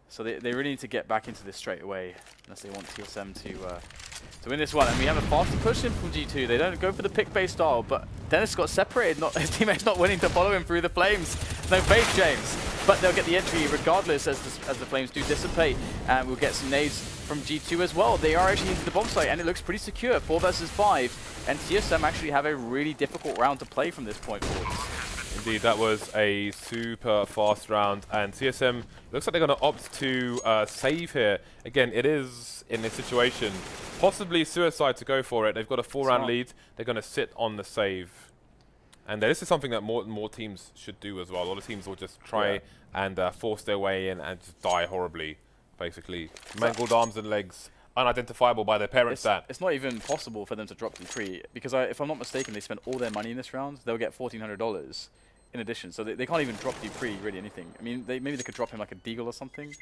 B: So they really need to get back into this straight away unless they want TSM to win this one. And we have a faster push in from G2. They don't go for the pick-based style, but Dennis got separated. His teammate's not willing to follow him through the flames. No faith, James. But they'll get the entry regardless as the flames do dissipate. And we'll get some nades from G2 as well. They are actually into the bomb site and it looks pretty secure. 4 versus 5. And TSM actually have a really difficult round to play from this point forward.
A: Indeed, that was a super fast round, and TSM looks like they're going to opt to save here. Again, it is in this situation possibly suicide to go for it. They've got a 4-round lead. They're going to sit on the save, and this is something that more teams should do as well. A lot of teams will just try and force their way in and just die horribly, basically. Mangled arms and legs, unidentifiable by their parents.
B: It's not even possible for them to drop D3, because if I'm not mistaken, they spent all their money in this round. They'll get $1,400 in addition, so they can't even drop D3 really anything. I mean, maybe they could drop him like a Deagle or something,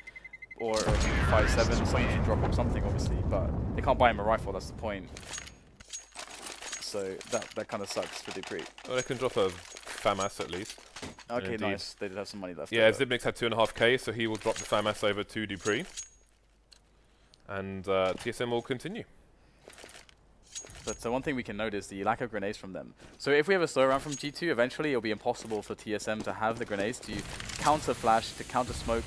B: or 5.7, someone should drop him something obviously, but they can't buy him a rifle. That's the point. So that kind of sucks for Dupree.
A: Well, they can drop a FAMAS at least.
B: Okay, nice. They did have some money left.
A: Yeah, Zibnik's had 2.5k, so he will drop the FAMAS over to Dupree. And TSM will continue.
B: But one thing we can note is the lack of grenades from them. So if we have a slow round from G2, eventually it'll be impossible for TSM to have the grenades to counter flash, to counter smoke,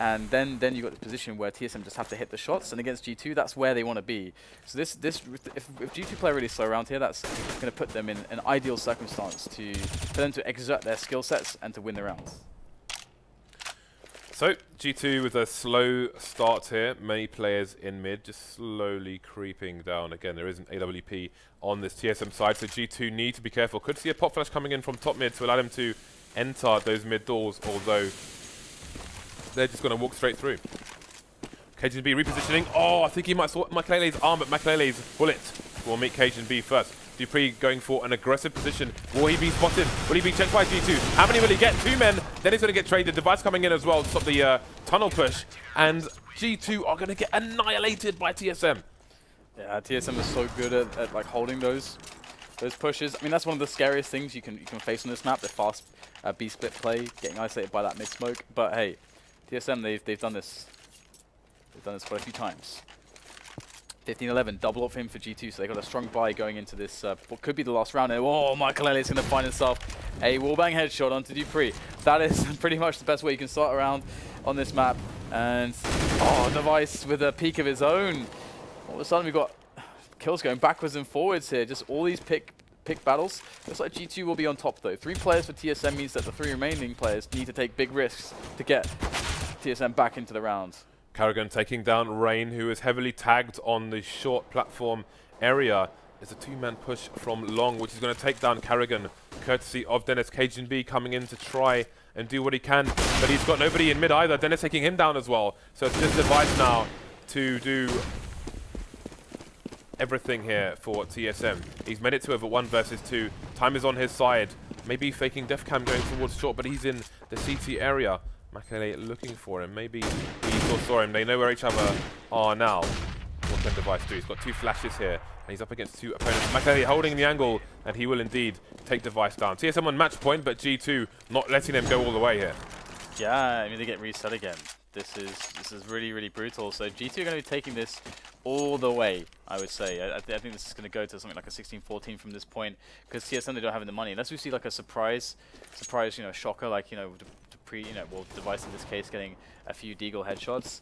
B: and then you got the position where TSM just have to hit the shots. And against G2, that's where they want to be. So if G2 play really slow around here, that's going to put them in an ideal circumstance for them to exert their skill sets and to win the rounds.
A: So, G2 with a slow start here. Many players in mid, just slowly creeping down. Again, there isn't AWP on this TSM side, so G2 need to be careful. Could see a pop flash coming in from top mid to allow them to enter those mid doors, although they're just going to walk straight through. KGB repositioning. Oh, I think he might saw Makalele's arm, but Makalele's bullet will meet KGB first. Dupree going for an aggressive position. Will he be spotted? Will he be checked by G2? How many will he get? 2 men. Then he's going to get traded. Device coming in as well to stop the tunnel push. And G2 are going to get annihilated by TSM.
B: Yeah, TSM is so good at like holding those pushes. I mean, that's one of the scariest things you can face on this map. The fast B split play, getting isolated by that mid smoke. But hey, TSM they've done this. They've done this quite a few times. 15-11, double off him for G2, so they got a strong buy going into this, what could be the last round. And oh, Makalele is going to find himself a wallbang headshot onto Dupree. That is pretty much the best way you can start around on this map. And, oh, Device with a peak of his own. All of a sudden, we've got kills going backwards and forwards here. Just all these pick battles. Looks like G2 will be on top, though. 3 players for TSM means that the 3 remaining players need to take big risks to get TSM back into the round.
A: Carrigan taking down Rain, who is heavily tagged on the short platform area. It's a 2-man push from long, which is going to take down Carrigan, courtesy of Dennis. KGB coming in to try and do what he can. But he's got nobody in mid either. Dennis taking him down as well. So it's just Device now to do everything here for TSM. He's made it to over 1 versus 2. Time is on his side. Maybe faking def cam going towards short, but he's in the CT area. Makele looking for him. Maybe he saw him. They know where each other are now. What can Device do? He's got 2 flashes here, and he's up against 2 opponents. Makele holding the angle, and he will indeed take Device down. TSM on match point, but G2 not letting them go all the way here.
B: Yeah, I mean, they get reset again. This is really, really brutal. So G2 are going to be taking this all the way, I would say. I think this is going to go to something like a 16-14 from this point, because TSM, they don't have the money. Unless we see like a surprise, shocker, like, well, Device in this case getting a few Deagle headshots,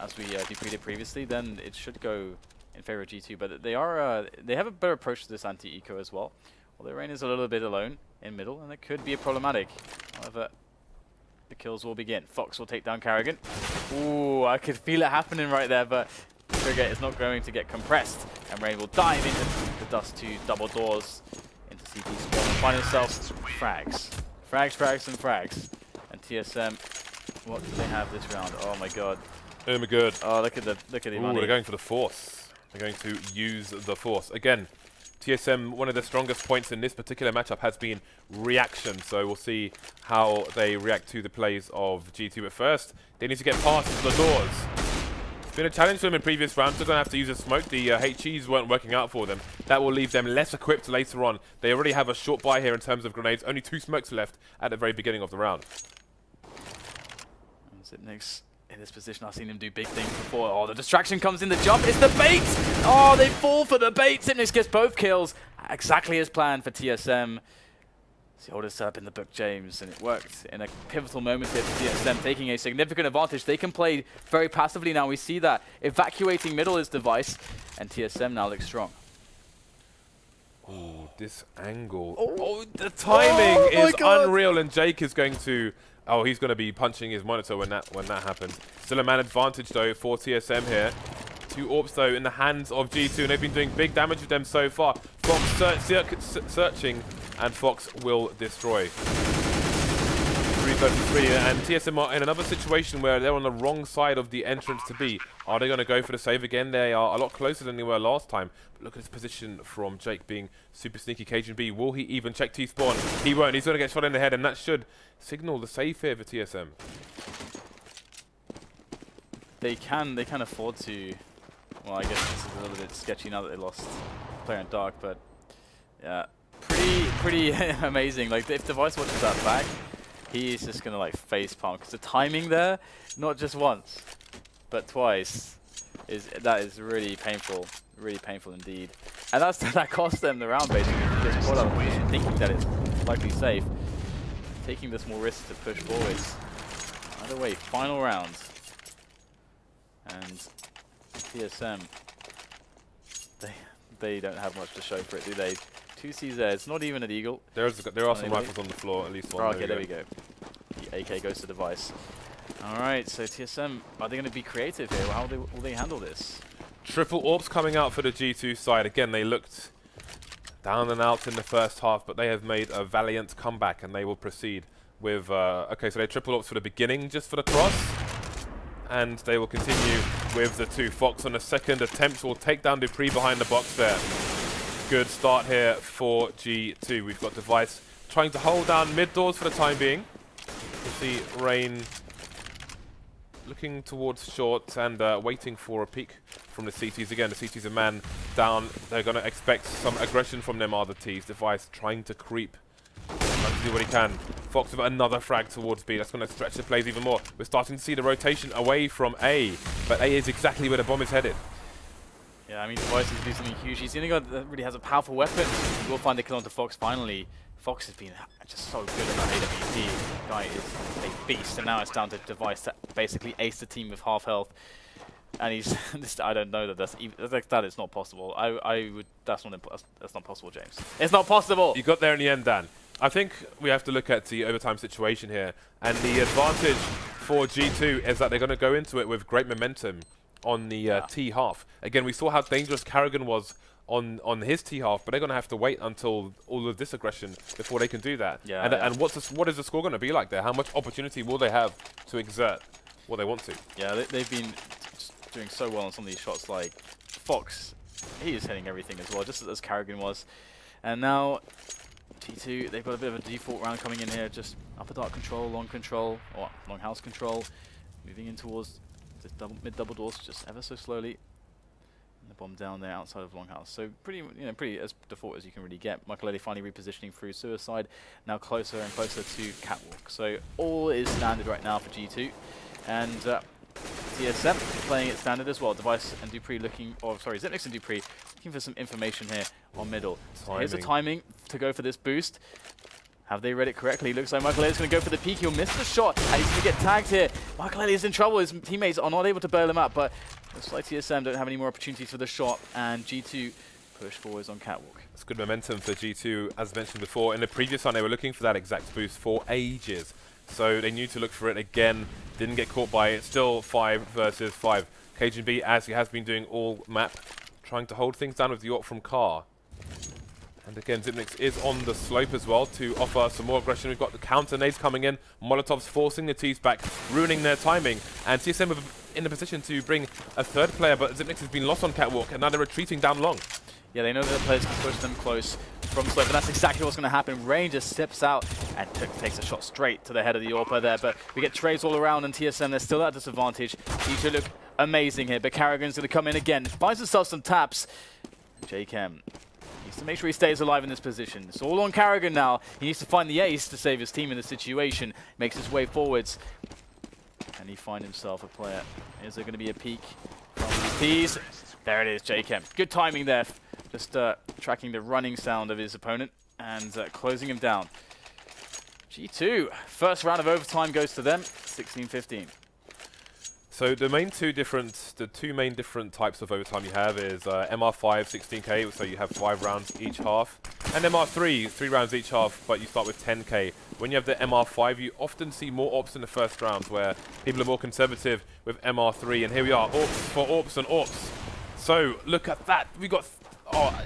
B: as we decreed it previously, then it should go in favor of G2. But they have a better approach to this anti-eco as well. Although Rain is a little bit alone in middle, and it could be problematic. However, the kills will begin. Fox will take down Karrigan. Ooh, I could feel it happening right there, but Trigger is not going to get compressed, and Rain will dive into the dust to double doors into CT spawn and find himself frags. Frags, and frags. And TSM, what do they have this round? Oh my god.
A: Oh my god.
B: Oh, look at the money.
A: They're going for the Force. They're going to use the Force. Again, TSM, one of the strongest points in this particular matchup has been reaction, so we'll see how they react to the plays of G2. But first, they need to get past the doors. It's been a challenge for them in previous rounds. They're going to have to use a smoke. The HEs weren't working out for them. That will leave them less equipped later on. They already have a short buy here in terms of grenades. Only 2 smokes left at the very beginning of the round.
B: Xyp9x in this position, I've seen him do big things before. Oh, the distraction comes in the jump. It's the bait! Oh, they fall for the bait. Xyp9x gets both kills. Exactly as planned for TSM. So hold this up in the book, James, and it worked in a pivotal moment here for TSM, taking a significant advantage. They can play very passively now. We see that. Evacuating middle is Device, and TSM now looks strong.
A: Oh, this angle. Oh, the timing is unreal, and Jake is going to... Oh, he's going to be punching his monitor when that happens. Still a man advantage, though, for TSM here. 2 AWPs, though, in the hands of G2, and they've been doing big damage with them so far. Fox searching, and Fox will destroy. 3 versus 3, and TSM are in another situation where they're on the wrong side of the entrance to B. Are they going to go for the save again? They are a lot closer than they were last time. But look at his position from Jake being super sneaky. Cajun B, will he even check T-spawn? He won't. He's going to get shot in the head, and that should signal the save here for TSM.
B: They can afford to... Well, I guess this is a little bit sketchy now that they lost player in dark, but yeah, pretty amazing. Like, if Device watches that back, he's just gonna like facepalm, because the timing there, not just once, but twice, is really painful indeed. And that cost them the round basically. Just caught out of position, thinking that it's likely safe, taking the small risk to push forwards. Either way, final round, and TSM, they don't have much to show for it, do they? 2 CZs, not even an Eagle.
A: There are some rifles on the floor, at least one.
B: Oh, okay, there we go. The AK goes to Device. Alright, so TSM, are they going to be creative here? How will they handle this?
A: Triple AWPs coming out for the G2 side. Again, they looked down and out in the first half, but they have made a valiant comeback, and they will proceed with... okay, so they triple AWPs for the beginning, just for the cross. And they will continue with the 2. Fox on the second attempt will take down Dupree behind the box there. Good start here for G2. We've got Device trying to hold down mid doors for the time being. You see Rain looking towards short and waiting for a peek from the CTs. Again, the CTs are man down. They're going to expect some aggression from them other Ts. Device trying to creep. Trying to do what he can. Fox with another frag towards B. That's going to stretch the plays even more. We're starting to see the rotation away from A. But A is exactly where the bomb is headed.
B: Yeah, I mean, Device is doing something huge. He's the only guy that really has a powerful weapon. He will find the kill onto Fox finally. Fox has been just so good at that AWP. Guy is a beast, and now it's down to Device to basically ace the team with half health. And he's I don't know that that is not possible. That's not possible, James. It's not possible.
A: You got there in the end, Dan. I think we have to look at the overtime situation here, and the advantage for G2 is that they're going to go into it with great momentum on the T half. Again, we saw how dangerous Karrigan was on his T half, but they're going to have to wait until all of this aggression before they can do that.
B: Yeah,
A: and what is the score going to be like there? How much opportunity will they have to exert what they want to?
B: Yeah, they've been doing so well on some of these shots. Like Fox, he is hitting everything as well, just as Karrigan was. And now T2, they've got a bit of a default round coming in here, just upper dark control, or long house control, moving in towards the mid double doors just ever so slowly. And the bomb down there outside of Longhouse. So pretty as default as you can really get. Michael finally repositioning through Suicide, now closer and closer to Catwalk. So all is standard right now for G2. And TSM playing it standard as well. Device and Dupree looking, or sorry, Xipnix and Dupree looking for some information here on middle. So here's the timing to go for this boost. Have they read it correctly? Looks like Michael is going to go for the peek. He'll miss the shot, and he's going to get tagged here. Michael is in trouble. His teammates are not able to bail him out, but looks like TSM don't have any more opportunities for the shot, and G2 push forwards on Catwalk.
A: It's good momentum for G2, as mentioned before. In the previous round, they were looking for that exact boost for ages, so they knew to look for it again. Didn't get caught by it. Still 5 versus 5. KGB, as he has been doing all map, trying to hold things down with the ult from Car. And again, Xipnix is on the slope as well to offer some more aggression. We've got the counter nades coming in. Molotovs forcing the T's back, ruining their timing. And TSM in a position to bring a third player, but Xipnix has been lost on Catwalk, and now they're retreating down long.
B: Yeah, they know that the players can push them close from slope, and that's exactly what's going to happen. Ranger steps out and takes a shot straight to the head of the AWPer there, but we get trades all around, and TSM, they're still at a disadvantage. G2 look amazing here, but Karrigan's going to come in again, finds himself some taps. JChem needs to make sure he stays alive in this position. It's all on Karrigan now. He needs to find the ace to save his team in this situation. Makes his way forwards. Can he find himself a player? Is there going to be a peek from these? There it is, JChem. Good timing there. Just tracking the running sound of his opponent and closing him down. G2, first round of overtime goes to them, 16-15.
A: So the two main different types of overtime you have is MR5 16k, so you have 5 rounds each half, and MR3 3 rounds each half, but you start with 10k. When you have the MR5, you often see more AWPs in the first round, where people are more conservative with MR3, and here we are, AWPs for AWPs and AWPs. So look at that, we got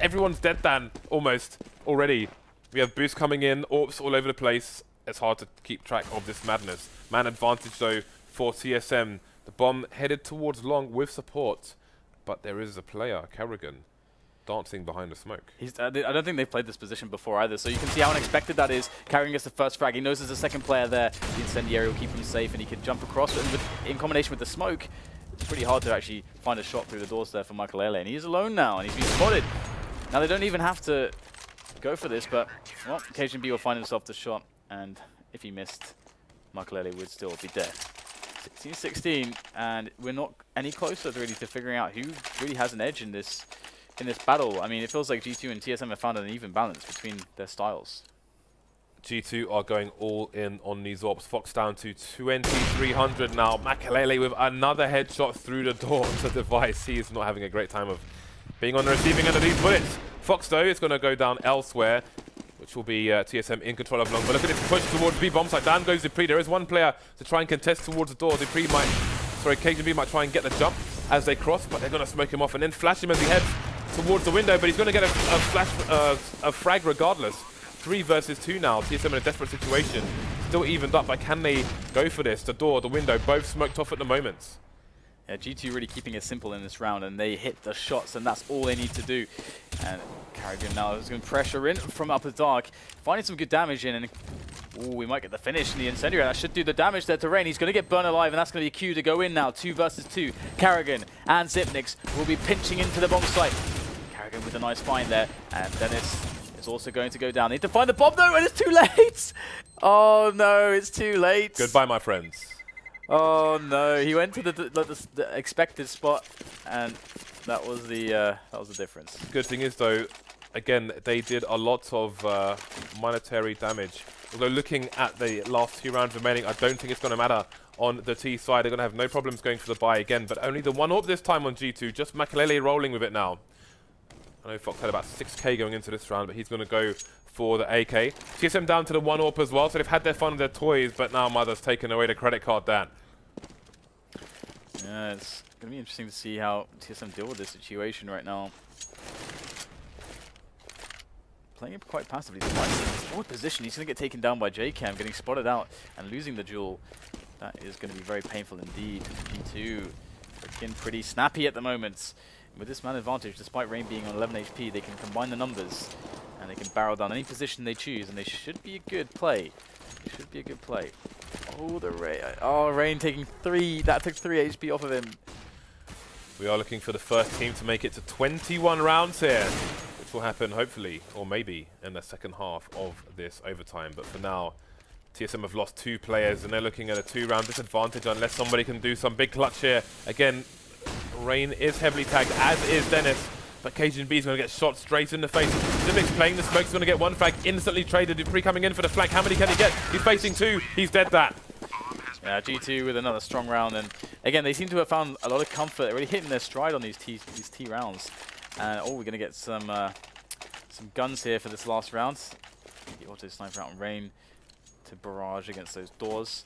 A: everyone's dead Dan almost already. We have boosts coming in, AWPs all over the place. It's hard to keep track of this madness. Man advantage though for TSM. The bomb headed towards long with support, but there is a player, Karrigan, dancing behind the smoke.
B: I don't think they've played this position before either, so you can see how unexpected that is. Karrigan gets the first frag. He knows there's a second player there. The incendiary will keep him safe, and he can jump across. And in combination with the smoke, it's pretty hard to actually find a shot through the doors there for Michael, and he's alone now, and he's been spotted. Now they don't even have to go for this, but well, KGB will find himself the shot, and if he missed, Michael would still be dead. 16-16, and we're not any closer really to figuring out who really has an edge in this battle. I mean, it feels like G2 and TSM have found an even balance between their styles.
A: G2 are going all in on these AWPs. Fox down to 2,300 now. Makalele with another headshot through the door to Device. He is not having a great time of being on the receiving end of these bullets. Fox, though, is going to go down elsewhere, which will be TSM in control of long. But look at this push towards B bomb site. Down goes Dupree. There is one player to try and contest towards the door. KGB might try and get the jump as they cross, but they're going to smoke him off and then flash him as he heads towards the window. But he's going to get a frag regardless. 3 versus 2 now. TSM in a desperate situation. Still evened up, but can they go for this? The door, the window, both smoked off at the moment.
B: Yeah, G2 really keeping it simple in this round, and they hit the shots, and that's all they need to do. And Karrigan now is going to pressure in from upper dark, finding some good damage in, and ooh, we might get the finish in the incendiary. That should do the damage there to Rain. He's going to get burned alive, and that's going to be a cue to go in now. 2 versus 2. Karrigan and Xipnix will be pinching into the bomb site. Karrigan with a nice find there, and Dennis is also going to go down. They need to find the bomb though, and it's too late. Oh no, it's too late.
A: Goodbye, my friends.
B: Oh no, he went to the expected spot, and that was the difference.
A: Good thing is though, again, they did a lot of monetary damage. Although looking at the last 2 rounds remaining, I don't think it's going to matter on the T side. They're going to have no problems going for the buy again, but only the 1 AWP this time on G2. Just Makalele rolling with it now. I know Fox had about 6k going into this round, but he's going to go for the AK. TSM down to the 1 AWP as well, so they've had their fun with their toys, but now Mother's taken away the credit card, Dan.
B: Yeah, it's going to be interesting to see how TSM deal with this situation right now. playing it quite passively. Forward position, he's going to get taken down by JCam, getting spotted out and losing the duel. That is going to be very painful indeed. G2 looking pretty snappy at the moment. With this man advantage, despite Rain being on 11 HP, they can combine the numbers and they can barrel down any position they choose, and they should be a good play. It should be a good play. Oh, the Rain. Oh, Rain taking 3. That took 3 HP off of him.
A: We are looking for the first team to make it to 21 rounds here, which will happen hopefully, or maybe, in the second half of this overtime. But for now, TSM have lost 2 players, and they're looking at a 2-round disadvantage unless somebody can do some big clutch here. Again, Rain is heavily tagged, as is Dennis. But Cajun B is going to get shot straight in the face. Zimix playing the smoke's going to get 1 frag, instantly traded. Dupree coming in for the flank. How many can he get? He's facing 2. He's dead that.
B: Yeah, G2 with another strong round. And again, they seem to have found a lot of comfort. They're really hitting their stride on these T rounds. And oh, we're going to get some guns here for this last round. The auto sniper out on Rain to barrage against those doors.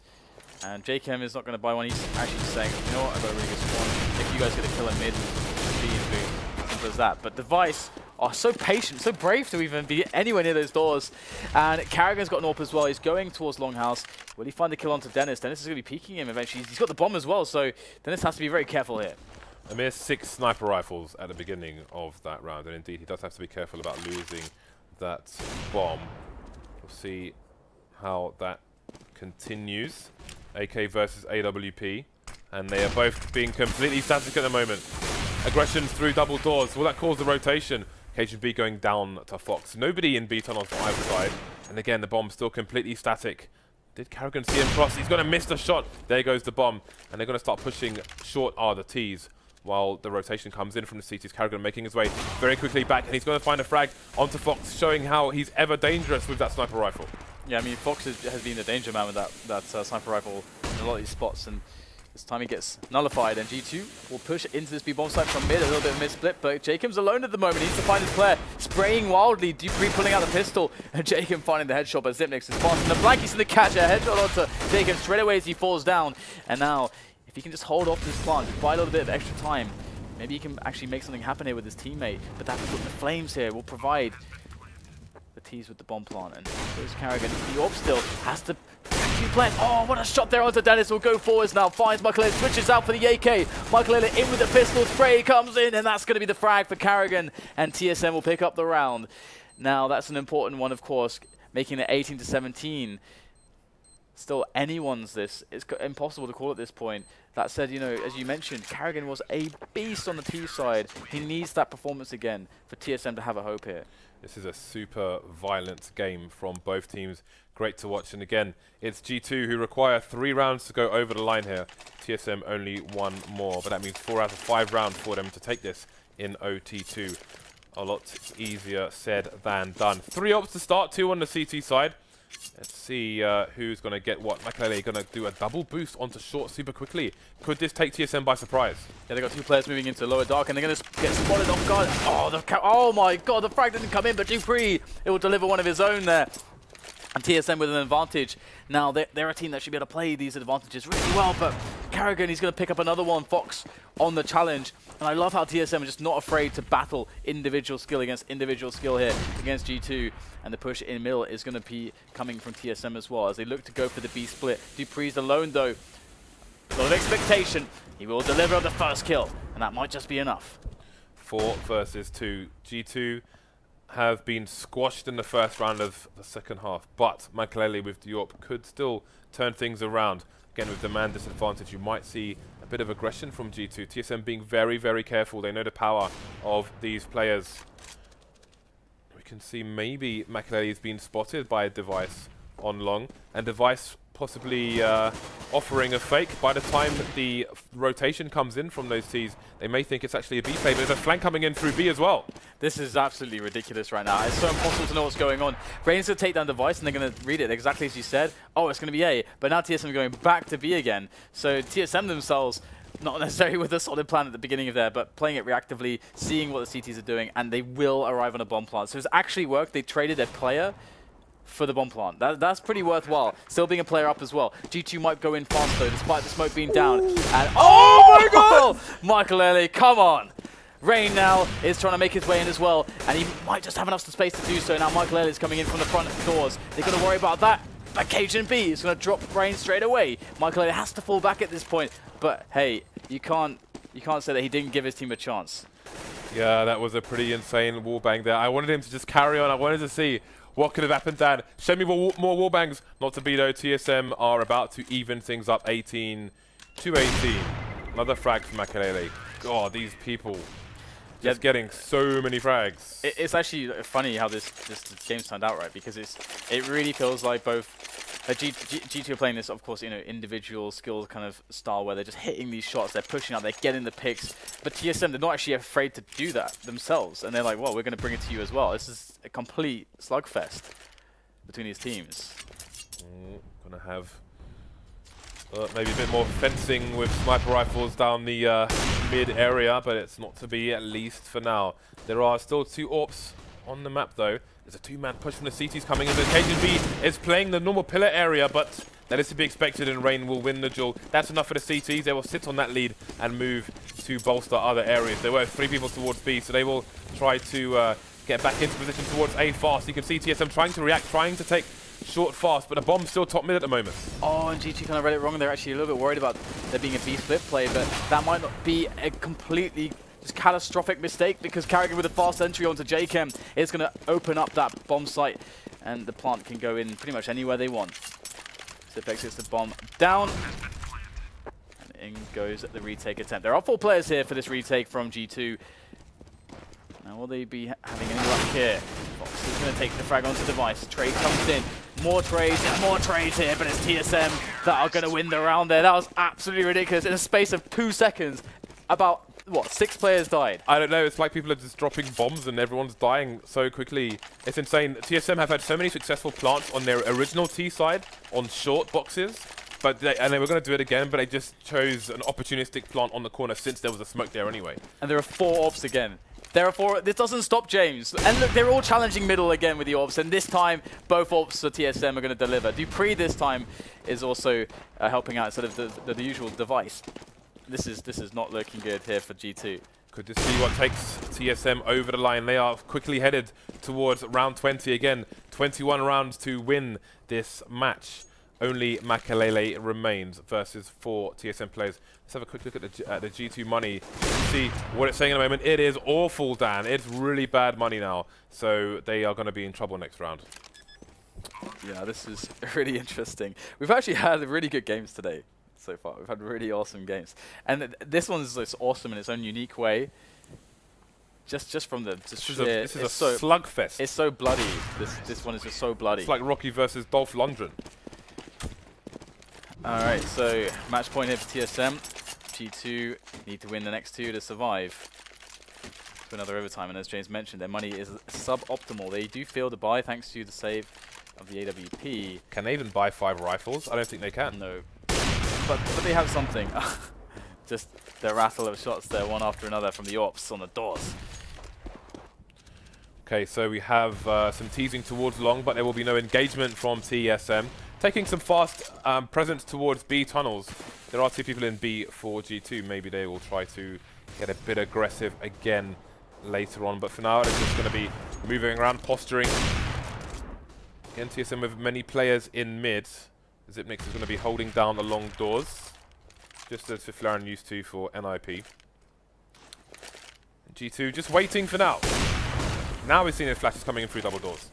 B: And JChem is not going to buy one. He's actually saying, you know what, I've got a really good spawn. If you guys get a kill in mid, simple as that. But Device are so patient, so brave to even be anywhere near those doors. And Carrigan's got an AWP as well. He's going towards Longhouse. Will he find the kill onto Dennis? Dennis is going to be peeking him eventually. He's got the bomb as well, so Dennis has to be very careful here.
A: A mere 6 sniper rifles at the beginning of that round, and indeed he does have to be careful about losing that bomb. We'll see how that continues. AK versus AWP, and they are both being completely static at the moment. Aggression through double doors. Will that cause the rotation? Cajun B going down to Fox. Nobody in B tunnels on either side. And again, the bomb still completely static. Did Carrigan see him cross? He's going to miss the shot. There goes the bomb. And they're going to start pushing short the T's while the rotation comes in from the CTs. Carrigan making his way very quickly back, and he's going to find a frag onto Fox, showing how he's ever dangerous with that sniper rifle. Yeah,
B: I mean, Fox has been the danger man with that sniper rifle in a lot of these spots, and this time he gets nullified, and G2 will push into this B-bomb site from mid, a little bit of mid-split, but Jacob's alone at the moment. He needs to find his player, spraying wildly, Dupree pulling out the pistol, and Jacob finding the headshot, but Zipnix is fast, and the blank, he's going to catch a headshot onto Jacob straight away as he falls down, and now, if he can just hold off this plant, buy a little bit of extra time, maybe he can actually make something happen here with his teammate, but that's what the Flames here will provide. Tease with the bomb plant, and there's Carrigan. The AWP still has to plant. Oh, what a shot there onto Dennis. Will go forwards now. Finds Michael Ella, switches out for the AK. Michael Ella in with the pistol. Spray comes in, and that's going to be the frag for Carrigan, and TSM will pick up the round. Now, that's an important one, of course, making it 18-17. Still, anyone's this. It's impossible to call at this point. That said, you know, as you mentioned, Carrigan was a beast on the T side. He needs that performance again for TSM to have a hope here.
A: This is a super violent game from both teams. Great to watch. And again, it's G2 who require 3 rounds to go over the line here. TSM only 1 more, but that means 4 out of 5 rounds for them to take this in OT2. A lot easier said than done. 3 AWPs to start, 2 on the CT side. Let's see who's going to get what. Makalele going to do a double boost onto short super quickly. Could this take TSM by surprise?
B: Yeah, they've got 2 players moving into lower dark, and they're going to get spotted off guard. Oh my god, the frag didn't come in, but Dupree, it will deliver one of his own there. And TSM with an advantage. Now, they're a team that should be able to play these advantages really well, but Carrigan, he's going to pick up another one. Fox on the challenge. And I love how TSM is just not afraid to battle individual skill against individual skill here against G2. And the push in middle is going to be coming from TSM as well as they look to go for the B split. Dupree's alone, though. A lot of expectation. He will deliver on the first kill, and that might just be enough.
A: 4 versus 2. G2 have been squashed in the first round of the second half, but Makalele with the AWP could still turn things around. Again, with the man disadvantage, you might see a bit of aggression from G2. TSM being very, very careful. They know the power of these players. We can see maybe Makalele has been spotted by a Device on long, and Device possibly offering a fake. By the time the rotation comes in from those T's, they may think it's actually a B play, but there's a flank coming in through B as well.
B: This is absolutely ridiculous right now. It's so impossible to know what's going on. Rain's going to take down Device, and they're going to read it exactly as you said. Oh, it's going to be A, but now TSM are going back to B again. So TSM themselves, not necessarily with a solid plan at the beginning of there, but playing it reactively, seeing what the CTs are doing, and they will arrive on a bomb plant. So it's actually worked. They traded their player for the bomb plant. That's pretty worthwhile. Still being a player up as well. G2 might go in fast though, despite the smoke being down. And oh my god! Michael Ella, come on! Rain now is trying to make his way in as well, and he might just have enough space to do so. Now Michael is coming in from the front doors. They're going to worry about that. But Cajun B is going to drop Rain straight away. Michael has to fall back at this point. But hey, you can't say that he didn't give his team a chance.
A: Yeah, that was a pretty insane wallbang there. I wanted him to just carry on. I wanted to see what could have happened, Dan. Show me more wallbangs. Not to be though. TSM are about to even things up 18 to 18. Another frag from Makalele. God, these people just getting so many frags.
B: It's actually funny how this game's turned out, right? Because it really feels like both G2 are playing this, of course, you know, individual skill kind of style where they're just hitting these shots, they're pushing out, they're getting the picks. But TSM, they're not actually afraid to do that themselves, and they're like, well, we're going to bring it to you as well. This is a complete slugfest between these teams.
A: Gonna have maybe a bit more fencing with sniper rifles down the mid area, but it's not to be, at least for now. There are still 2 AWPs on the map though. There's a 2-man push from the CTs coming in. The Cajun B is playing the normal pillar area, but that is to be expected, and Rain will win the duel. That's enough for the CTs. They will sit on that lead and move to bolster other areas. There were 3 people towards B, so they will try to get back into position towards A fast. You can see TSM trying to react, trying to take short fast, but the bomb's still top mid at the moment.
B: Oh, and G2 kind of read it wrong. They're actually a little bit worried about there being a B split play, but that might not be a completely just catastrophic mistake, because Carrigan with a fast entry onto JChem is going to open up that bomb site, and the plant can go in pretty much anywhere they want. Zipex gets the bomb down, and in goes the retake attempt. There are 4 players here for this retake from G2. Now, will they be having any luck here? Fox is going to take the frag onto device. Trade comes in. More trades here, but it's TSM that are going to win the round there. That was absolutely ridiculous. In a space of 2 seconds, about, what, 6 players died?
A: I don't know, it's like people are just dropping bombs and everyone's dying so quickly. It's insane. TSM have had so many successful plants on their original T side, on short boxes, but they were going to do it again, but they just chose an opportunistic plant on the corner since there was a smoke there anyway.
B: And there are 4 AWPs again. There are 4. This doesn't stop James. And look, they're all challenging middle again with the AWPs, and this time both AWPs for TSM are going to deliver. Dupree this time is also helping out instead of the usual device. This is not looking good here for G2.
A: Could this be what takes TSM over the line? They are quickly headed towards round 20 again. 21 rounds to win this match. Only Makalele remains versus 4 TSM players. Let's have a quick look at the G2 money. See what it's saying in a moment. It is awful, Dan. It's really bad money now. So they are going to be in trouble next round.
B: Yeah, this is really interesting. We've actually had really good games today so far. We've had really awesome games. And this one is just awesome in its own unique way. Just from the... This is a
A: slugfest.
B: It's so bloody. This one is just so bloody.
A: It's like Rocky versus Dolph Lundgren.
B: Alright, so match point here for TSM. G2 need to win the next 2 to survive to another overtime, and as James mentioned, their money is suboptimal. They do feel the buy thanks to the save of the AWP.
A: Can they even buy 5 rifles? I don't think they can.
B: No. But they have something. Just the rattle of shots there, one after another from the AWPs on the doors.
A: Okay, so we have some teasing towards long, but there will be no engagement from TSM. Taking some fast presence towards B tunnels. There are 2 people in B for G2. Maybe they will try to get a bit aggressive again later on. But for now, it's just going to be moving around, posturing. Again, TSM with many players in mid. Zipnix is going to be holding down the long doors, just as Fiflaren used to for NIP. G2 just waiting for now. Now we're seeing his flashes coming in through double doors.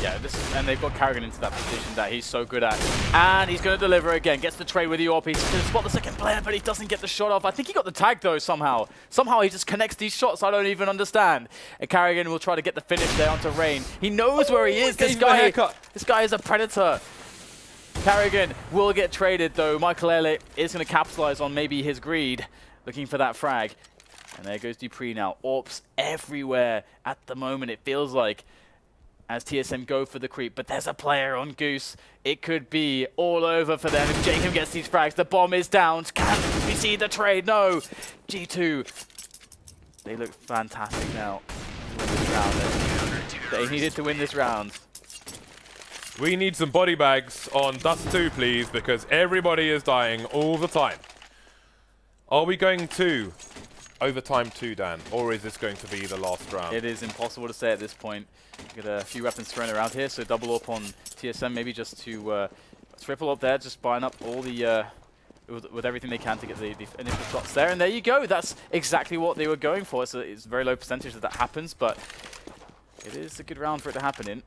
B: Yeah, and they've got Carrigan into that position that he's so good at. And he's going to deliver again. Gets the trade with the AWP. He's going to spot the second player, but he doesn't get the shot off. I think he got the tag, though, somehow. Somehow he just connects these shots I don't even understand. And Carrigan will try to get the finish there onto Rain. He knows where he is. This guy is a predator. Carrigan will get traded, though. Michael Elliott is going to capitalize on maybe his greed, looking for that frag. And there goes Dupree now. AWPs everywhere at the moment, it feels like, as TSM go for the creep. But there's a player on Goose. It could be all over for them if Jacob gets these frags. The bomb is down. Can we see the trade? No. G2. They look fantastic now. They needed to win this round.
A: We need some body bags on Dust 2, please, because everybody is dying all the time. Are we going to overtime too, Dan? Or is this going to be the last round?
B: It is impossible to say at this point. Get a few weapons thrown around here, so double up on TSM maybe just to triple up there, just buying up all the with everything they can to get the initial shots there. And there you go. That's exactly what they were going for. So it's a very low percentage that happens, but it is a good round for it to happen in.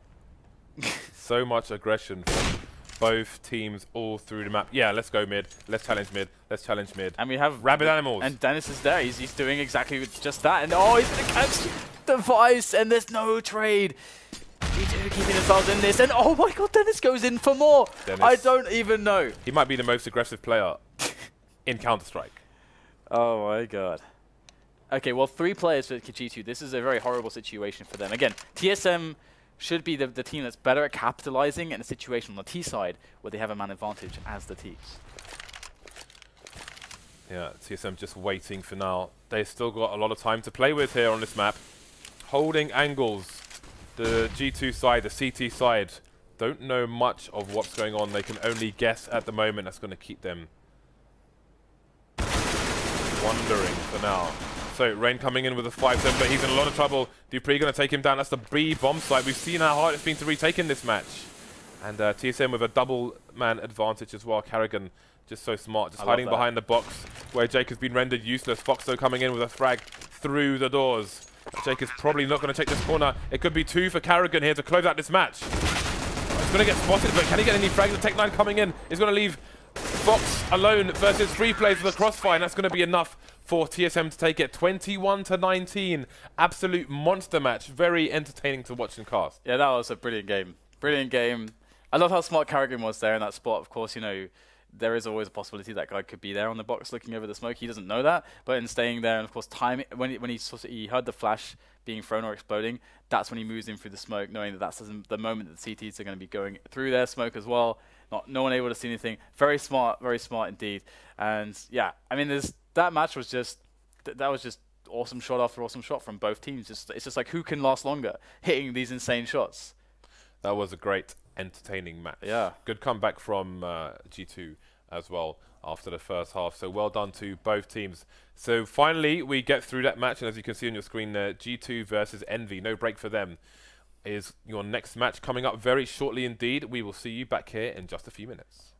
A: So much aggression from both teams all through the map. Yeah, let's go mid. Let's challenge mid. Let's challenge mid.
B: And we have
A: rabid animals.
B: And Dennis is there. He's doing exactly just that. And oh, he's going to catch the Vice, and there's no trade. G2 keeping themselves in this, and oh my god, Dennis goes in for more.
A: Dennis,
B: I don't even know.
A: He might be the most aggressive player in Counter-Strike.
B: Oh my god. Okay, well, 3 players for G2. This is a very horrible situation for them. Again, TSM should be the team that's better at capitalizing in a situation on the T side where they have a man advantage as the Ts.
A: Yeah, TSM just waiting for now. They've still got a lot of time to play with here on this map. Holding angles. The G2 side, the CT side, don't know much of what's going on. They can only guess at the moment. That's going to keep them wondering for now. So Rain coming in with a 5-7, but he's in a lot of trouble. Dupree going to take him down. That's the B bomb site. We've seen how hard it's been to retake in this match. And TSM with a double-man advantage as well. Karrigan just so smart, just hiding behind the box where Jake has been rendered useless. Foxo coming in with a frag through the doors. Jake is probably not going to take this corner. It could be 2 for Karrigan here to close out this match. He's going to get spotted, but can he get any frags? The Tech 9 coming in is going to leave Fox alone versus 3 players with a crossfire, and that's going to be enough for TSM to take it 21-19. Absolute monster match. Very entertaining to watch and cast.
B: Yeah, that was a brilliant game. Brilliant game. I love how smart Karrigan was there in that spot. Of course, you know, there is always a possibility that guy could be there on the box looking over the smoke. He doesn't know that, but in staying there, and of course, time when he heard the flash being thrown or exploding, that's when he moves in through the smoke, knowing that that's the moment that the CTs are going to be going through their smoke as well. No one able to see anything. Very smart indeed. And yeah, I mean, that match was just that was just awesome shot after awesome shot from both teams. It's just like who can last longer hitting these insane shots.
A: That was a great, entertaining match.
B: Yeah,
A: good comeback from G2 as well after the first half. So well done to both teams. So finally, we get through that match, and as you can see on your screen there, G2 versus Envy. No break for them is your next match coming up very shortly indeed. We will see you back here in just a few minutes.